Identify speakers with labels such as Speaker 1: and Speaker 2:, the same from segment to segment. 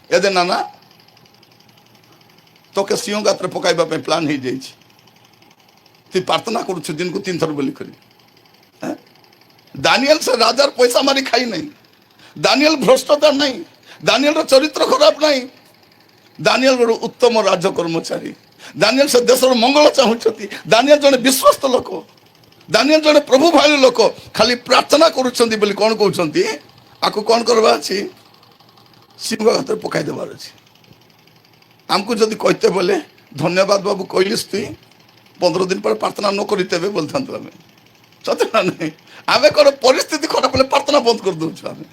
Speaker 1: ଏଦେ ନାନା তোকে সিংহ গাত্রে পকাইবা ପାଇଁ প্ଲାନ୍ ହେଇଯାଇଛି। তুই ପ୍ରାର୍ଥନା କରୁଛୁ ଦିନକୁ 3 ଥର ବୋଲି କରି। ଦାନିଏଲ ସେ ରାଜାର ପଇସା ମାରି ଖାଇ ନାହିଁ। ଦାନିଏଲ ଭ୍ରଷ୍ଟତା ନାହିଁ। ଦାନିଏଲର ଚରିତ୍ର ଖରାପ ନାହିଁ। ଦାନିଏଲ ଗୋଟେ ଉତ୍ତମ ରାଜ କର୍ମଚାରୀ। ଦାନିଏଲ ସେ ଦେଶର ମଙ୍ଗଳ ଚାହୁଁଛନ୍ତି। ଦାନିଏଲ ଜଣେ ବିଶ୍ୱସ୍ତ ଲୋକ। ଦାନିଏଲ ଜଣେ ପ୍ରଭୁ ଭଳି ଲୋକ। ଖାଲି ପ୍ରାର୍ଥନା କରୁଛନ୍ତି ବୋଲି କ'ଣ କହୁଛନ୍ତି, ଆକୁ କ'ଣ କରିବା ଅଛି? ସିଂହ ଗାତରେ ପକାଇ ଦେବାର ଅଛି। ଆମକୁ ଯଦି କହିତେ ବୋଲେ ଧନ୍ୟବାଦ ବାବୁ କହିଲିସ୍ ତୁଇ 15 ଦିନ ପରେ ପ୍ରାର୍ଥନା ନ କରିତେବେ ବୋଲିଥାନ୍ତୁ ଆମେ। ସତ ନା ନାହିଁ? ଆମେ କ'ଣ ପରିସ୍ଥିତି ଖରାପ ହେଲେ ପ୍ରାର୍ଥନା ବନ୍ଦ କରିଦେଉଛୁ ଆମେ।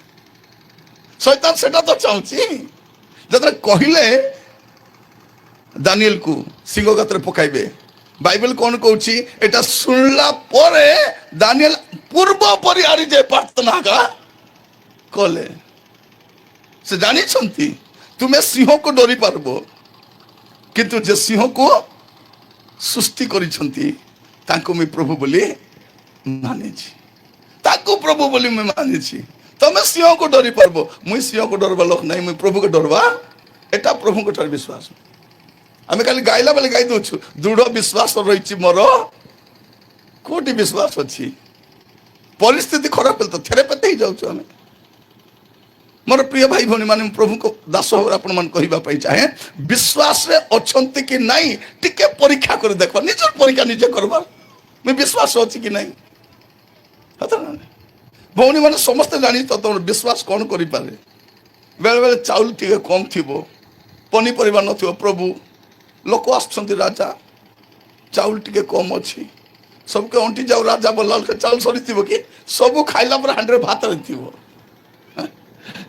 Speaker 1: ଶୈତାନ ସେଟା ତ ଚାହୁଁଛି। ଯେତେବେଳେ କହିଲେ ଦାନିଏଲକୁ ସିଂହ ଗାତରେ ପକାଇବେ, ବାଇବେଲ କ'ଣ କହୁଛି? ଏଟା ଶୁଣିଲା ପରେ ଦାନିଏଲ ପୂର୍ବ ପରି ଆରି ଯେ ପ୍ରାର୍ଥନା କଲେ। ସେ ଜାଣିଛନ୍ତି ତୁମେ ସିଂହକୁ ଡରି ପାରିବ, କିନ୍ତୁ ଯେ ସିଂହକୁ ସୃଷ୍ଟି କରିଛନ୍ତି ତାଙ୍କୁ ମୁଁ ପ୍ରଭୁ ବୋଲି ମାନିଛି। ତାକୁ ପ୍ରଭୁ ବୋଲି ମୁଁ ମାନିଛି। ତମେ ସିଂହକୁ ଡରି ପାରିବ, ମୁଇଁ ସିଂହକୁ ଡରବା ଲୋକ ନାହିଁ, ମୁଇଁ ପ୍ରଭୁକୁ ଡରବା। ଏଟା ପ୍ରଭୁଙ୍କ ଠାରୁ ବିଶ୍ୱାସ। ଆମେ ଖାଲି ଗାଇଲା ବେଳେ ଗାଇ ଦଉଛୁ ଦୃଢ ବିଶ୍ୱାସ ରହିଛି ମୋର। କୋଉଠି ବିଶ୍ୱାସ ଅଛି? ପରିସ୍ଥିତି ଖରାପ ହେଲେ ତ ଥେରେପେତେ ହେଇଯାଉଛୁ ଆମେ। ମୋର ପ୍ରିୟ ଭାଇ ଭଉଣୀ ମାନେ, ମୁଁ ପ୍ରଭୁଙ୍କ ଦାସ ଭାବରେ ଆପଣ ମାନଙ୍କୁ କହିବା ପାଇଁ ଚାହେଁ, ବିଶ୍ୱାସରେ ଅଛନ୍ତି କି ନାହିଁ ଟିକେ ପରୀକ୍ଷା କରି ଦେଖ। ନିଜର ପରୀକ୍ଷା ନିଜେ କରବା। ମୁଁ ବିଶ୍ୱାସ ଅଛି କି ନାହିଁ? ଭଉଣୀ ମାନେ ସମସ୍ତେ ଜାଣିଛ ତମର ବିଶ୍ୱାସ କ'ଣ କରିପାରେ। ବେଳେ ବେଳେ ଚାଉଳ ଟିକେ କମ୍ ଥିବ, ପନିପରିବା ନଥିବ, ପ୍ରଭୁ ଲୋକ ଆସୁଛନ୍ତି, ରାଜା ଚାଉଳ ଟିକେ କମ୍ ଅଛି, ସବୁକେ ଅଣ୍ଟି ଯାଉ ରାଜା ବୋଲା ଚାଉଳ ସରିଥିବ କି? ସବୁ ଖାଇଲା ପରେ ହାଣ୍ଡିରେ ଭାତରେ ଥିବ,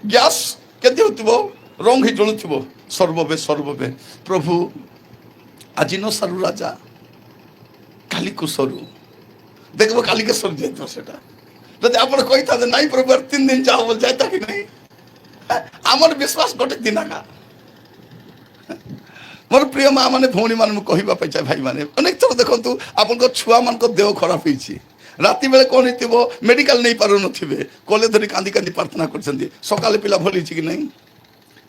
Speaker 1: ଗ୍ୟାସ୍ କେତେ ହେଉଥିବ, ରଙ୍ଗ ହେଇ ଜଳୁଥିବ। ସର୍ବବେ ପ୍ରଭୁ ଆଜି ନ ସାରୁ ରାଜା, କାଲିକୁ ସରୁ। ଦେଖିବ କାଲିକେ ସରିଯାଇଥିବ ସେଟା। ଯଦି ଆପଣ କହିଥାନ୍ତେ ନାଇଁ ପ୍ରଭୁ 3 ଦିନ ଯାଅ ବୋଲି ଯାଇତା କି ନାହିଁ? ଆମର ବିଶ୍ୱାସ ଗୋଟେ ଦିନ ଆକା। ମୋର ପ୍ରିୟ ମା ମାନେ, ଭଉଣୀ ମାନେ, ମୁଁ କହିବା ପାଇଁ ଚାହେଁ ଭାଇ ମାନେ, ଅନେକ ଥର ଦେଖନ୍ତୁ ଆପଣଙ୍କ ଛୁଆମାନଙ୍କ ଦେହ ଖରାପ ହେଇଛି, ରାତି ବେଳେ କ'ଣ ହେଇଥିବ, ମେଡିକାଲ ନେଇ ପାରୁନଥିବେ, କଲେ ଧରି କାନ୍ଦି କାନ୍ଦି ପ୍ରାର୍ଥନା କରିଛନ୍ତି, ସକାଳେ ପିଲା ଭଲ ହେଇଛି କି ନାହିଁ?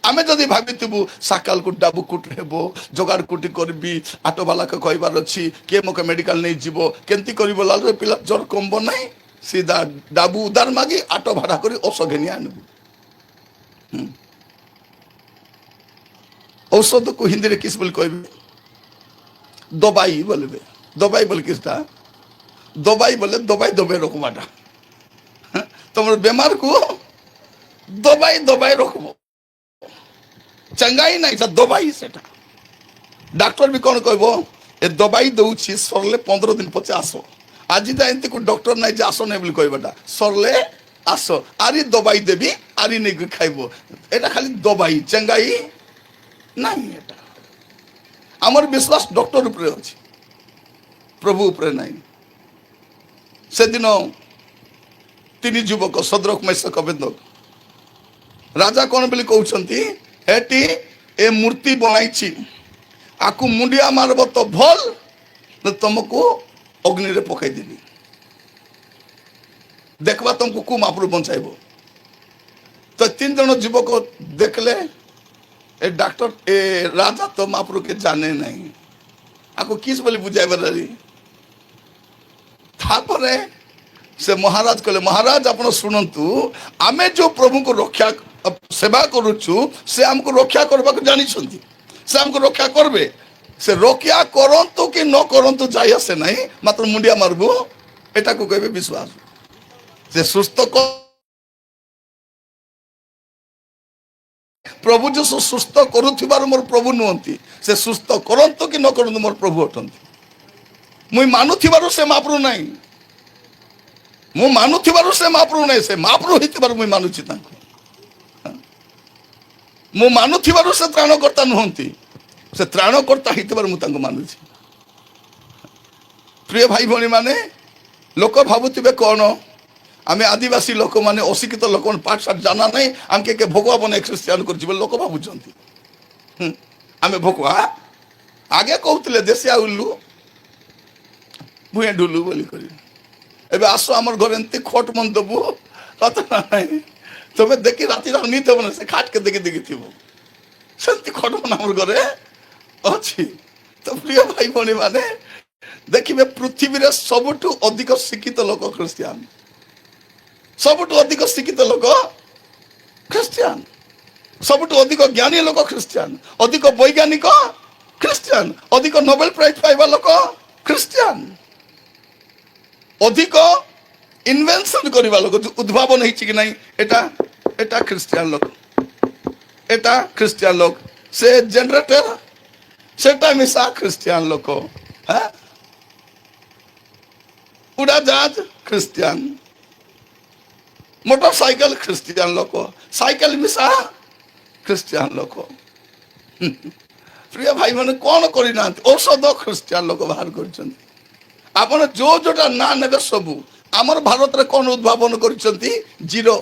Speaker 1: ଆମେ ଯଦି ଭାବିଥିବୁ ସକାଳକୁ ଡାବୁ କୁଟି ହେବ, ଯୋଗାଡ଼ କୁଟି କରିବି, ଆଟୋବାଲାକୁ କହିବାର ଅଛି କିଏ ମୋତେ ମେଡିକାଲ ନେଇଯିବ, କେମିତି କରିବ, ଲାଲରେ ପିଲା ଜ୍ୱର କମବ ନାହିଁ, ସିଧା ଡାବୁ ଉଦାର ମାଗି ଆଟୋ ଭଡ଼ା କରି ଔଷଧ ଘେନି ଆଣିବୁ। ଔଷଧକୁ ହିନ୍ଦୀରେ କିସ୍ ବୋଲି କହିବେ? ଦବାଇ ବୋଲିବେ। ଦବାଇ ବୋଲି କିସଟା? ଦବାଇ ବୋଲେ ଦବାଇ ରଖବାଟା। ତମର ବେମାରକୁ ଦବାଇ ରଖବ। ଚଙ୍ଗାଇ ନାହିଁ, ଦବାଇ ସେଟା। ଡାକ୍ତର ବି କ'ଣ କହିବ? ଏ ଦବାଇ ଦଉଛି, ସରିଲେ 15 ଦିନ ପଛେ ଆସ। ଆଜି ତ ଏମିତି କୋଉ ଡକ୍ଟର ନାହିଁ ଯେ ଆସ ନାହିଁ ବୋଲି କହିବାଟା, ସରିଲେ ଆସ, ଆରି ଦବାଇ ଦେବି, ଆରି ନେଇକି ଖାଇବ। ଏଟା ଖାଲି ଦବାଇ, ଚଙ୍ଗାଇ ନାହିଁ। ଏଟା ଆମର ବିଶ୍ୱାସ ଡକ୍ଟର ଉପରେ ଅଛି, ପ୍ରଭୁ ଉପରେ ନାହିଁ। ସେଦିନ 3 ଯୁବକ ସଦ୍ରକ ମେଷକ ଅବେଦନେଗୋ, ରାଜା କ'ଣ ବୋଲି କହୁଛନ୍ତି? ଏଠି ଏ ମୂର୍ତ୍ତି ବନାଇଛି, ଆକୁ ମୁଣ୍ଡିଆ ମାରବ ତ ଭଲ, ତମକୁ ଅଗ୍ନିରେ ପକାଇଦେବି, ଦେଖବା ତମକୁ କୋଉ ମାପରୁ ବଞ୍ଚାଇବ। ତ 3 ଜଣ ଯୁବକ ଦେଖିଲେ ଏ ଡାକ୍ତର ଏ ରାଜା ତ ମାପରୁ କେ ଜାନେ ନାହିଁ, ଆକୁ କିସ୍ ବୋଲି ବୁଝାଇବାର। ତାପରେ ସେ ମହାରାଜ କହିଲେ, ମହାରାଜ ଆପଣ ଶୁଣନ୍ତୁ, ଆମେ ଯୋଉ ପ୍ରଭୁଙ୍କୁ ରକ୍ଷା ସେବା କରୁଛୁ, ସେ ଆମକୁ ରକ୍ଷା କରିବାକୁ ଜାଣିଛନ୍ତି, ସେ ଆମକୁ ରକ୍ଷା କରିବେ। ସେ ରକ୍ଷା କରନ୍ତୁ କି ନ କରନ୍ତୁ ଯାଇ ଆସେ ନାହିଁ, ମାତ୍ର ମୁଣ୍ଡିଆ ମାରବୁ, ଏଟାକୁ କହିବେ ବିଶ୍ୱାସ। ସେ ସୁସ୍ଥ ପ୍ରଭୁ ଯୀଶୁ ସୁସ୍ଥ କରୁଥିବାର ମୋର ପ୍ରଭୁ ନୁହନ୍ତି, ସେ ସୁସ୍ଥ କରନ୍ତୁ କି ନ କରନ୍ତୁ ମୋର ପ୍ରଭୁ ଅଟନ୍ତି। ମୁଇଁ ମାନୁଥିବାରୁ ସେ ମାପରୁ ନାହିଁ, ମୁଁ ମାନୁଥିବାରୁ ସେ ମାପରୁ ନାହିଁ, ସେ ମାପରୁ ହେଇଥିବାରୁ ମୁଇଁ ମାନୁଛି ତାଙ୍କୁ। ମୁଁ ମାନୁଥିବାରୁ ସେ ତ୍ରାଣକର୍ତ୍ତା ନୁହନ୍ତି, ସେ ତ୍ରାଣକର୍ତ୍ତା ହେଇଥିବାରୁ ମୁଁ ତାଙ୍କୁ ମାନୁଛି। ପ୍ରିୟ ଭାଇ ଭଉଣୀ ମାନେ, ଲୋକ ଭାବୁଥିବେ କ'ଣ ଆମେ ଆଦିବାସୀ ଲୋକମାନେ, ଅଶିକ୍ଷିତ ଲୋକମାନେ, ପାଠ ସାଠ ଜାନା ନାହିଁ, ଆମକେ କେ ଭଗବା ବନାଇ ଖ୍ରୀଷ୍ଟିଆନ କରିଛି ବୋଲି ଲୋକ ଭାବୁଛନ୍ତି। ଆମେ ଭଗବା ଆଗେ କହୁଥିଲେ ଦେଶିଆ ଉଲ୍ଲୁ ଭୁଏଁ ଢୁଲୁ ବୋଲି କରି, ଏବେ ଆସ ଆମର ଘରେ ଏମିତି ଖଟ ମନ ଦେବୁ, ନାହିଁ ତମେ ଦେଖି ରାତି ନିଦ ହବ ନା, ସେ ଖାଟକେ ଦେଖିଥିବ। ସେମିତି ଖଟମନ ଆମର ଘରେ ଅଛି। ତ ପ୍ରିୟ ଭାଇ ଭଉଣୀ ମାନେ ଦେଖିବେ ପୃଥିବୀରେ ସବୁଠୁ ଅଧିକ ଶିକ୍ଷିତ ଲୋକ ଖ୍ରୀଷ୍ଟିଆନ, ସବୁଠୁ ଅଧିକ ଶିକ୍ଷିତ ଲୋକ ଖ୍ରୀଷ୍ଟିଆନ, ସବୁଠୁ ଅଧିକ ଜ୍ଞାନୀ ଲୋକ ଖ୍ରୀଷ୍ଟିଆନ, ଅଧିକ ବୈଜ୍ଞାନିକ ଖ୍ରୀଷ୍ଟିଆନ, ଅଧିକ ନୋବେଲ ପ୍ରାଇଜ ପାଇବା ଲୋକ ଖ୍ରୀଷ୍ଟିଆନ, ଅଧିକ ଇନଭେନସନ କରିବା ଲୋକ, ଉଦ୍ଭାବନ ହେଇଛି କି ନାହିଁ ଏଟା ଏଟା ଖ୍ରୀଷ୍ଟିଆନ ଲୋକ, ଏଟା ଖ୍ରୀଷ୍ଟିଆନ ଲୋକ, ସେ ଜେନେରେଟର সেটা মিশা খ্রিস্টিয়ান লোক, হ্যাঁ উড়াজাহাজ খ্রিস্টিয়ান, মোটর সাইকেল খ্রিস্টিয়ান লোক, সাইকেল মিশা খ্রিস্টিয়ান লোক। প্রিয় ভাই মানে কোন করি না ঔষধ খ্রিস্টিয়ান লোক বাহার করছেন। ଆପଣ ଯୋଉ ଯୋଉଟା ନା ନେବେ ସବୁ, ଆମର ଭାରତରେ କଣ ଉଦ୍ଭାବନ କରିଛନ୍ତି? Zero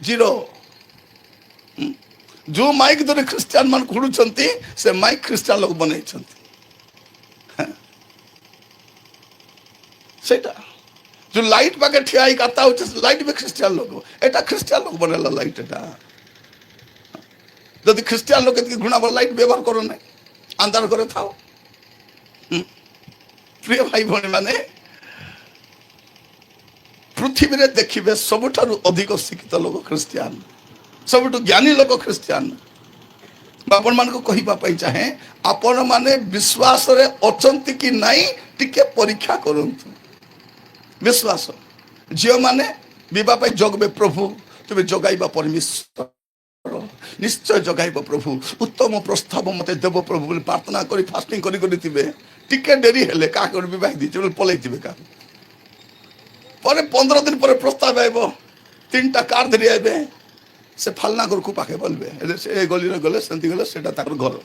Speaker 1: zero. ଯୋଉ ମାଇକ୍ ଧରି ଖ୍ରୀଷ୍ଟିଆନ ମାନେ ଖୁଡୁଛନ୍ତି ସେ ମାଇକ୍ ଖ୍ରୀଷ୍ଟିଆନ ଲୋକ ବନେଇଛନ୍ତି। ସେଇଟା ଯୋଉ ଲାଇଟ୍ ପାଖେ ଠିଆ ହେଇ କଥା ହଉଛି ଲାଇଟ୍ ବି ଖ୍ରୀଷ୍ଟିଆନ ଲୋକ, ଏଟା ଖ୍ରୀଷ୍ଟିଆନ ଲୋକ ବନେଇଲା ଲାଇଟ୍। ଏଟା ଯଦି ଖ୍ରୀଷ୍ଟିଆନ ଲୋକ ଏତିକି ଘୃଣା ଲାଇଟ୍ ବ୍ୟବହାର କରୁ ନାହିଁ, ଅନ୍ଧାର ଘରେ ଥାଉ। ପ୍ରିୟ ଭାଇ ଭଉଣୀ ମାନେ ପୃଥିବୀରେ ଦେଖିବେ ସବୁଠାରୁ ଅଧିକ ଶିକ୍ଷିତ ଲୋକ ଖ୍ରୀଷ୍ଟିଆନ, ସବୁଠୁ ଜ୍ଞାନୀ ଲୋକ ଖ୍ରୀଷ୍ଟିଆନ। ଆପଣମାନଙ୍କୁ କହିବା ପାଇଁ ଚାହେଁ, ଆପଣମାନେ ବିଶ୍ୱାସରେ ଅଛନ୍ତି କି ନାହିଁ ଟିକେ ପରୀକ୍ଷା କରନ୍ତୁ। ବିଶ୍ୱାସ, ଝିଅମାନେ ବିବାହ ପାଇଁ ଜଗବେ ପ୍ରଭୁ, ତେବେ ଜଗାଇବା ପରମେଶ୍ୱର, ନିଶ୍ଚୟ ଜଗାଇବ ପ୍ରଭୁ, ଉତ୍ତମ ପ୍ରସ୍ତାବ ମତେ ଦେବ ପ୍ରଭୁ ବୋଲି ପ୍ରାର୍ଥନା କରି ଫାଷ୍ଟିଂ କରି କରିଥିବେ। ଟିକେ ଡେରି ହେଲେ କାହାକୁ ବିବାହ ଦେଇଥିବେ ବୋଲି ପଳେଇଥିବେ କାହାକୁ, ପରେ 15 ଦିନ ପରେ ପ୍ରସ୍ତାବ ଆଇବ, 3ଟା କାର୍ ଧରି ଆଇବେ, ସେ ଫାଲନା ଘରକୁ ପାଖେ ବୋଲବେ, ସେ ଗଲିରେ ଗଲେ ସେମିତି ଗଲେ ସେଟା ତାଙ୍କର ଘର।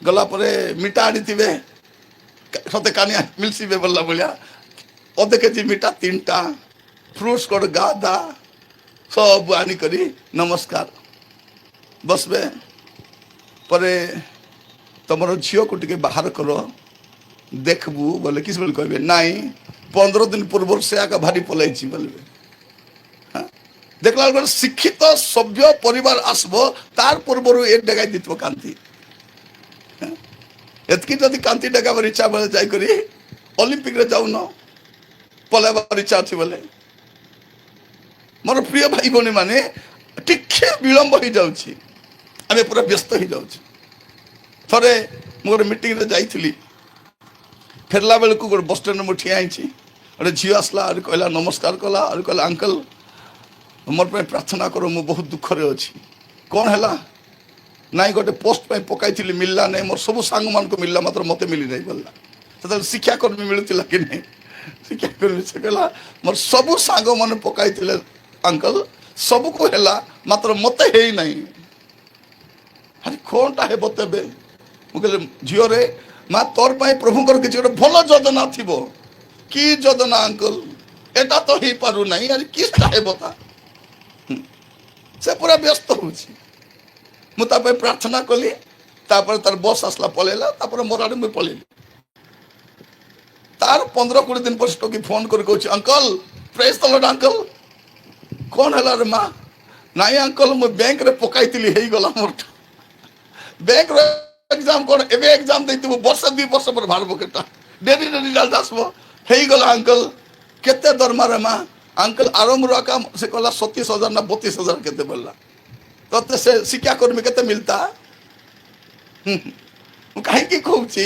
Speaker 1: ଗଲା ପରେ ମିଠା ଆଣିଥିବେ, ସତେ କାନିଆ ମିଳିଯିବେ ବୋଲିଲା ଭଳିଆ, ଅଧେ କେଜି ମିଠା 3ଟା, ଫ୍ରୁଟ୍ସ କୋଟ ଗାଦା ସବୁ ଆଣିକରି ନମସ୍କାର ବସବେ। ପରେ ତମର ଝିଅକୁ ଟିକେ ବାହାର କର ଦେଖବୁ ବୋଲେ କିସ ବୋଲି କହିବେ, ନାଇଁ 15 ଦିନ ପୂର୍ବରୁ ସେ ଆକା ଭାରି ପଲେଇଛି ବୋଲିବେ। ଦେଖିଲା ବେଳକୁ ଶିକ୍ଷିତ ସଭ୍ୟ ପରିବାର ଆସିବ, ତାର ପୂର୍ବରୁ ଏ ଡେଗାଇ ଦେଇଥିବ କାନ୍ତି। ଏତିକି ଯଦି କାନ୍ତି ଡେଗାବାର ଇଚ୍ଛା ବେଳେ ଯାଇକରି ଅଲିମ୍ପିକରେ ଯାଉନ, ପଲେଇବାର ଇଚ୍ଛା ଅଛି ବୋଲେ। ମୋର ପ୍ରିୟ ଭାଇ ଭଉଣୀ ମାନେ ଟିକେ ବିଳମ୍ବ ହେଇଯାଉଛି, ଆମେ ପୁରା ବ୍ୟସ୍ତ ହେଇଯାଉଛୁ। ଥରେ ମୁଁ ଗୋଟେ ମିଟିଂରେ ଯାଇଥିଲି, ଫେରିଲା ବେଳକୁ ଗୋଟେ ବସ୍ ଷ୍ଟାଣ୍ଡରେ ମୁଁ ଠିଆ ହେଇଛି, ଗୋଟେ ଝିଅ ଆସିଲା, ଆହୁରି କହିଲା ନମସ୍କାର କଲା, ଆହୁରି କହିଲା ଅଙ୍କଲ ମୋର ପାଇଁ ପ୍ରାର୍ଥନା କର, ମୁଁ ବହୁତ ଦୁଃଖରେ ଅଛି। କ'ଣ ହେଲା? ନାଇଁ ଗୋଟେ ପୋଷ୍ଟ ପାଇଁ ପକାଇଥିଲି ମିଳିଲା ନାହିଁ, ମୋର ସବୁ ସାଙ୍ଗମାନଙ୍କୁ ମିଳିଲା ମାତ୍ର ମୋତେ ମିଳି ନାହିଁ ବୋଲିଲା। ସେତେବେଳେ ଶିକ୍ଷାକର୍ମୀ ମିଳୁଥିଲା କି ନାହିଁ, ଶିକ୍ଷାକର୍ମୀ ସେ କହିଲା ମୋର ସବୁ ସାଙ୍ଗମାନେ ପକାଇଥିଲେ ଅଙ୍କଲ, ସବୁକୁ ହେଲା ମାତ୍ର ମୋତେ ହେଇନାହିଁ। ଆରେ କ'ଣଟା ହେବ ତେବେ? ମୁଁ କହିଲି ଝିଅରେ ମା ତୋର ପାଇଁ ପ୍ରଭୁଙ୍କର କିଛି ଗୋଟେ ଭଲ ଯୋଜନା ଥିବ। କି ଯୋଜନା ଅଙ୍କଲ? ଏଟା ତ ହେଇପାରୁନାହିଁ, ଆରେ କିଟା ହେବ ତା? ସେ ପୁରା ବ୍ୟସ୍ତ ହଉଛି। ମୁଁ ତା ପାଇଁ ପ୍ରାର୍ଥନା କଲି, ତାପରେ ତାର ବସ୍ ଆସିଲା ପଳେଇଲା, ତାପରେ ମୋର ଆଡେ ମୁଁ ପଳେଇଲି। ତାର 15-20 ଦିନ ପରେ ଟୋକି ଫୋନ କରି କହୁଛି ଅଙ୍କଲ ପ୍ରେଜ୍ ଦ ଲର୍ଡ ଅଙ୍କଲ। କ'ଣ ହେଲା ରେ ମା? ନାଇଁ ଅଙ୍କଲ ମୁଁ ବ୍ୟାଙ୍କରେ ପକାଇଥିଲି ହେଇଗଲା ମୋର। ବ୍ୟାଙ୍କର ଏକ୍ଜାମ କ'ଣ ଏବେ ଏକ୍ଜାମ ଦେଇଥିବୁ, ବର୍ଷେ 2 ବର୍ଷ ପରେ ବାହାରିବ, କେଟା ଡେରି ରେଜଲ୍ଟ ଆସିବ, ହେଇଗଲା ଅଙ୍କଲ। କେତେ ଦରମାରେ ମା? ଅଙ୍କଲ ଆରମ୍ଭରୁ ଆକା ସେ କହିଲା 27,000 ନା 32,000 କେତେ ବୋଲିଲା। ତତେ ସେ ଶିକ୍ଷାକର୍ମୀ କେତେ ମିଳିତା? ମୁଁ କାହିଁକି କହୁଛି,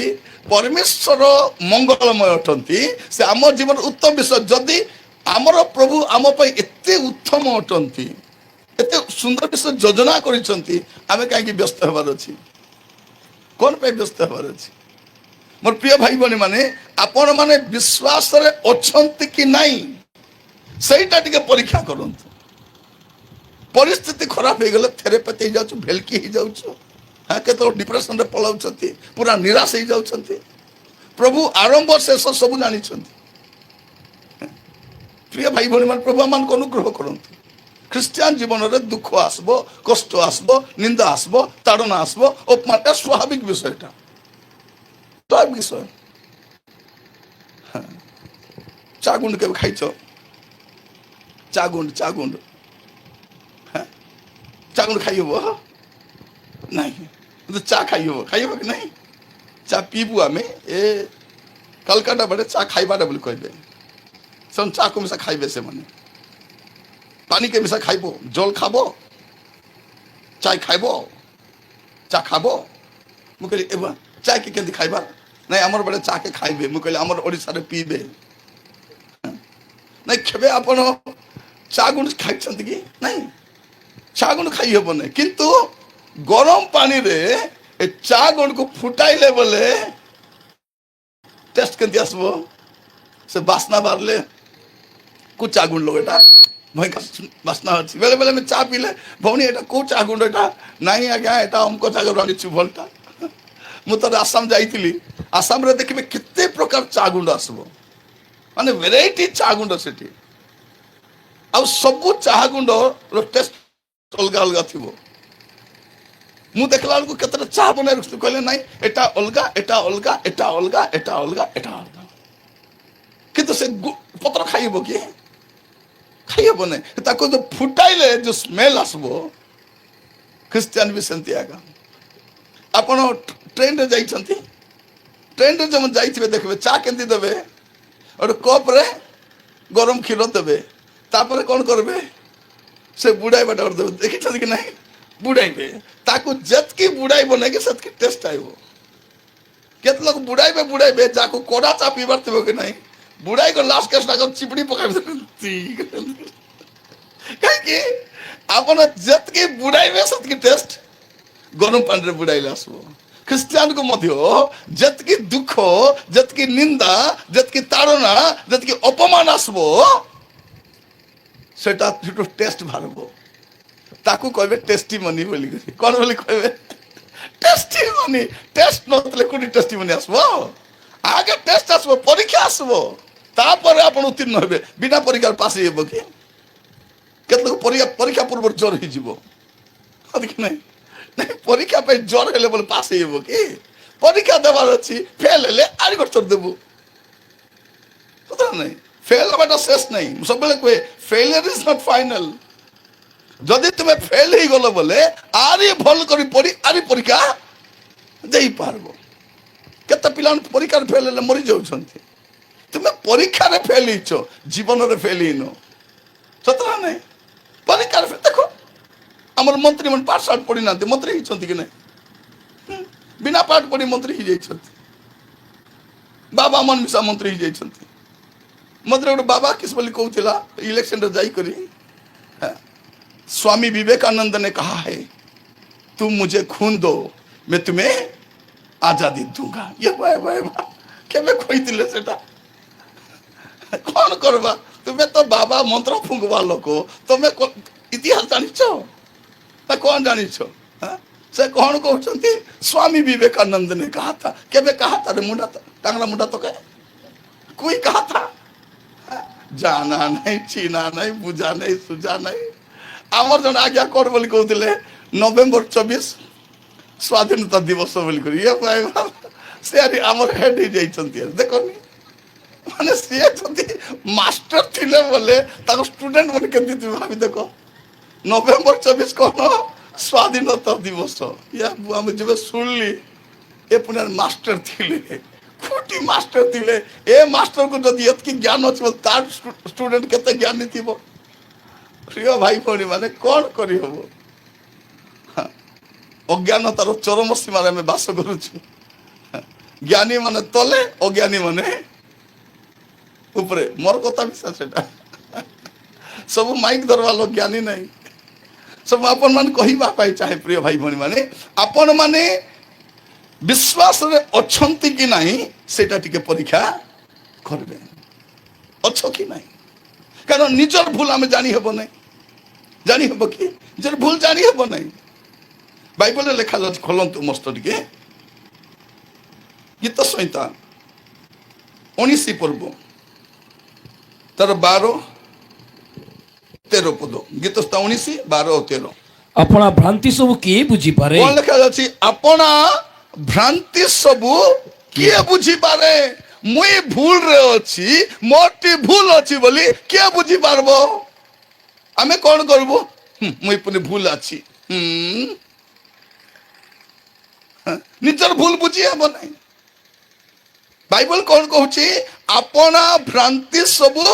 Speaker 1: ପରମେଶ୍ୱର ମଙ୍ଗଳମୟ ଅଟନ୍ତି, ସେ ଆମ ଜୀବନ ଉତ୍ତମ ବିଷୟ। ଯଦି ଆମର ପ୍ରଭୁ ଆମ ପାଇଁ ଏତେ ଉତ୍ତମ ଅଟନ୍ତି, ଏତେ ସୁନ୍ଦର ବିଷୟ ଯୋଜନା କରିଛନ୍ତି, ଆମେ କାହିଁକି ବ୍ୟସ୍ତ ହେବାର ଅଛି? କ'ଣ ପାଇଁ ବ୍ୟସ୍ତ ହେବାର ଅଛି? ମୋର ପ୍ରିୟ ଭାଇ ଭଉଣୀ ମାନେ, ଆପଣ ମାନେ ବିଶ୍ୱାସରେ ଅଛନ୍ତି କି ନାହିଁ ସେଇଟା ଟିକେ ପରୀକ୍ଷା କରନ୍ତୁ। ପରିସ୍ଥିତି ଖରାପ ହେଇଗଲେ ଥେରେପାତି ହେଇଯାଉଛୁ, ଭେଲକି ହେଇଯାଉଛୁ, କେତେବେଳେ ଡିପ୍ରେସନରେ ପଳାଉଛନ୍ତି, ପୁରା ନିରାଶ ହେଇଯାଉଛନ୍ତି। ପ୍ରଭୁ ଆରମ୍ଭ ଶେଷ ସବୁ ଜାଣିଛନ୍ତି। ପ୍ରିୟ ଭାଇ ଭଉଣୀ ମାନେ, ପ୍ରଭୁ ଆମମାନଙ୍କୁ ଅନୁଗ୍ରହ କରନ୍ତୁ। ଖ୍ରୀଷ୍ଟିଆନ ଜୀବନରେ ଦୁଃଖ ଆସିବ, କଷ୍ଟ ଆସିବ, ନିନ୍ଦା ଆସିବ, ତାଡ଼ନା ଆସିବ, ଅପମାନ, ସ୍ୱାଭାବିକ ବିଷୟଟା, ସ୍ୱାଭାବିକ ବିଷୟ। ଚା ଗୁଣ୍ଡ କେବେ ଖାଇଛ? ଚା ଗୁଣ୍ଡ ଖାଇ ହବ? ନାଇଁ କିନ୍ତୁ ଚା ଖାଇହବ କି ନାଇଁ? ଚା ପିଇବୁ ଆମେ ଏ କାଲକାଟା ବାଡେ ଚା ଖାଇବାଟା ବୋଲି କହିବେ। ସେମାନେ ଚା କୁ ମିଶା ଖାଇବେ, ସେମାନେ ପାନି କେ ମିଶା ଖାଇବ, ଜল ଖାବ, ଚା ଖାଇବ, ଚା ଖାବ। ମୁଁ କହିଲି ଏ ଚା କେ କେମିତି ଖାଇବା? ନାଇଁ ଆମର ବେଳେ ଚା କେ ଖାଇବେ। ମୁଁ କହିଲି ଆମର ଓଡ଼ିଶାରେ ପିଇବେ। ନାଇଁ କେବେ ଆପଣ ଚା ଗୁଣ୍ଡ ଖାଇଛନ୍ତି କି? ନାଇଁ, ଚା ଗୁଣ୍ଡ ଖାଇ ହବ ନାହିଁ, କିନ୍ତୁ ଗରମ ପାଣିରେ ଏ ଚା ଗୁଣ୍ଡକୁ ଫୁଟାଇଲେ ବୋଲେ ଟେଷ୍ଟ କେମିତି ଆସିବ? ସେ ବାସ୍ନା ବାହାରିଲେ କୋଉ ଚା ଗୁଣ୍ଡ ଲୋକ ଏଟା ଭୟଙ୍କ ବାସ୍ନା ଅଛି। ବେଳେ ବେଳେ ଆମେ ଚା ପିଇଲେ ଭଉଣୀ ଏଟା କୋଉ ଚା ଗୁଣ୍ଡ ଏଟା? ନାଇଁ ଆଜ୍ଞା ଏଟା ଅମକ ଜାଗାରୁ ଆଣିଛୁ ଭଲଟା। ମୁଁ ଥରେ ଆସାମ ଯାଇଥିଲି, ଆସାମରେ ଦେଖିବେ କେତେ ପ୍ରକାର ଚା ଗୁଣ୍ଡ ଆସିବ, ମାନେ ଭେରାଇଟି ଚା ଗୁଣ୍ଡ ସେଠି। ଆଉ ସବୁ ଚାହା ଗୁଣ୍ଡର ଟେଷ୍ଟ ଅଲଗା ଅଲଗା ଥିବ। ମୁଁ ଦେଖିଲା ବେଳକୁ କେତେଟା ଚାହା ବନେଇ ରଖୁଛୁ, କହିଲେ ନାଇଁ ଏଟା ଅଲଗା, ଏଟା ଅଲଗା, ଏଟା ଅଲଗା, ଏଟା ଅଲଗା, ଏଟା ଅଲଗା। କିନ୍ତୁ ସେ ପତ୍ର ଖାଇବ କି? ଖାଇହବ ନାହିଁ। ତାକୁ ଯୋଉ ଫୁଟାଇଲେ ଯୋଉ ସ୍ମେଲ ଆସିବ, ଖ୍ରୀଷ୍ଟିଆନ ବି ସେମିତି ଆଜ୍ଞା। ଆପଣ ଟ୍ରେନରେ ଯାଇଛନ୍ତି, ଟ୍ରେନରେ ଯେବେ ଯାଇଥିବେ ଦେଖିବେ ଚା କେମିତି ଦେବେ? ଗୋଟେ କପରେ ଗରମ କ୍ଷୀର ଦେବେ, ତାପରେ କଣ କରିବେ? ସେ ବୁଡାଇବାଟା ଦେବେ, ଦେଖିଛନ୍ତି କି ନାହିଁ? ବୁଡାଇବେ, ତାକୁ ଯେତିକି ବୁଡାଇବ ନାଇଁ କି ସେତିକି ଟେଷ୍ଟ ଆଇବ। କେତେ ଲୋକ ବୁଡାଇବେ ଯାହାକୁ କଡା ଚା ପିଇବାର ଥିବ କି ନାହିଁ, ବୁଡାଇ କରି ଲାଷ୍ଟ କେସଟା ଚିପୁଡି ପକାଇବେ। କାହିଁକି? ଆପଣ ଯେତିକି ବୁଡାଇବେ ସେତିକି ଟେଷ୍ଟ ଗରମ ପାଣିରେ ବୁଡାଇଲେ ଆସିବ। ଖ୍ରୀଷ୍ଟିଆନକୁ ମଧ୍ୟ ଯେତିକି ଦୁଃଖ, ଯେତିକି ନିନ୍ଦା, ଯେତିକି ତାଡ଼ନା, ଯେତିକି ଅପମାନ ଆସିବ, ସେଟା ଟେଷ୍ଟ ବାହାରିବ। ତାକୁ କହିବେ ଟେଷ୍ଟି ମନି ବୋଲି। କଣ ବୋଲି କହିବେ? Tasty money. ଟେଷ୍ଟ ନଥିଲେ କୋଉଠି ଟେଷ୍ଟି ମନି ଆସିବ? ଆଗେ ଟେଷ୍ଟ ଆସିବ, ପରୀକ୍ଷା ଆସିବ, ତାପରେ ଆପଣ ଉତ୍ତୀର୍ଣ୍ଣ ହେବେ। ବିନା ପରୀକ୍ଷାରେ ପାସ୍ ହେଇବ କି? କେତେ ଲୋକ ପରୀକ୍ଷା ପୂର୍ବରୁ ଜ୍ୱର ହେଇଯିବ, କି ନାଇଁ? ନାଇଁ, ପରୀକ୍ଷା ପାଇଁ ଜ୍ୱର ହେଲେ ବୋଲେ ପାସ୍ ହେଇବ କି? ପରୀକ୍ଷା ଦେବାର ଅଛି, ଫେଲ ହେଲେ ଆରି ଗୋଟେ ଥର ଦେବୁ, ନାଇଁ? ଫେଲ ହବାଟା ଶେଷ ନାହିଁ। ମୁଁ ସବୁବେଳେ କୁହେ ଫେଲିୟର ଇଜ ନଟ୍ ଫାଇନାଲ। ଯଦି ତୁମେ ଫେଲ ହେଇଗଲ ବୋଲେ ଆରି ଭଲ କରି ପଢି ଆରି ପରୀକ୍ଷା ଦେଇପାରିବ। କେତେ ପିଲାମାନେ ପରୀକ୍ଷାରେ ଫେଲ ହେଲେ ମରି ଯାଉଛନ୍ତି। ତୁମେ ପରୀକ୍ଷାରେ ଫେଲ ହେଇଛ, ଜୀବନରେ ଫେଲ ହେଇନ, ସତ ନା ନାଇଁ? ପରୀକ୍ଷାରେ ଦେଖ, ଆମର ମନ୍ତ୍ରୀ ମାନେ ପାଠ ସାଠ ପଢି ନାହାନ୍ତି, ମନ୍ତ୍ରୀ ହେଇଛନ୍ତି କି ନାଇଁ? ବିନା ପାଠ ପଢି ମନ୍ତ୍ରୀ ହେଇଯାଇଛନ୍ତି। ବାବା ମନ ମିଶା ମନ୍ତ୍ରୀ ହେଇଯାଇଛନ୍ତି। ମତେ ଗୋଟେ ବାବା କିସ ବୋଲି କହୁଥିଲା ଇଲେକ୍ସନରେ ଯାଇକରି, स्वामी विवेकानंद ने कहा है तुम मुझे खून दो मैं तुम्हें आजादी दूंगा। ये केवे कहते सेटा? कौन करवा? तुम्हें तो बाबा मंत्र फुंकवा लोक, तुम्हें इतिहास जानिଛ ना कौन जानिଛ? से कौन कहते? स्वामी विवेकानंद ने कहा था। केवे कहा था रे? मुंडा टांगला मुंडा तो कहे कोई कहा था? जाना नहीं, चीना नहीं, बुझा नहीं, सुझा नहीं। आमर जन आज्ञा कर बोली कहते नवेम्बर 24 स्वाधीनता दिवस बोली कर से आमर हेड हो जाइछन्ती। देखनी माने सी जदि मास्टर थिले बोले ताको स्टूडेंट माने केमती थी भाभी देख। नवेम्बर 24 कौन स्वाधीनता दिवस या आम जब शुणली ए पुणे मास्टर थिले, खोटी मास्टर थिले। ए मास्टर को जदि एतकी ज्ञान अच्छे तार स्टूडेंट केते ज्ञानी थिबो? प्रिय भाई भौणी माने कौन करी हबो? अज्ञानतार चरम सीमार आम बास करुचु। ज्ञानी माने तले, अज्ञानी माने उपरे। मोर कथा विश्वास सेटा सब माइक धरवा लोग ज्ञानी नहीं। सब आपण मान कहिबा पाई चाहे प्रिय भाई भौणी माने आपण माने विश्वास रे अछंती कि नहीं सेटा टिके परीक्षा करबे, अच्छो कि नहीं। कारण निजर भूल आम जानी हबो नहीं, जानी हबो कि निजर भूल जानी हबो नहीं। बाइबल लेखा जाछि, खोलंतु मस्त टिके गीत संहिता 19 पर्व तार 12-13 पद। गीत संहिता 19-12-13
Speaker 2: अपना भ्रांति सब किए बुझी पारे?
Speaker 1: कौन लेखा जाछि? अपना भ्रांति सबू किए बुझी पारे? मुई भूल रे अछि, मोटी भूल अछि बोली किए बुझी पारबो? आमे कौन करबो? मुई पुनी भूल अछि। ନିଜର ଭୁଲ ବୁଝି ହେବ ନାହିଁ। ବାଇବଲ କଣ କହୁଛି? ଆପଣା ଭ୍ରାନ୍ତି ସବୁ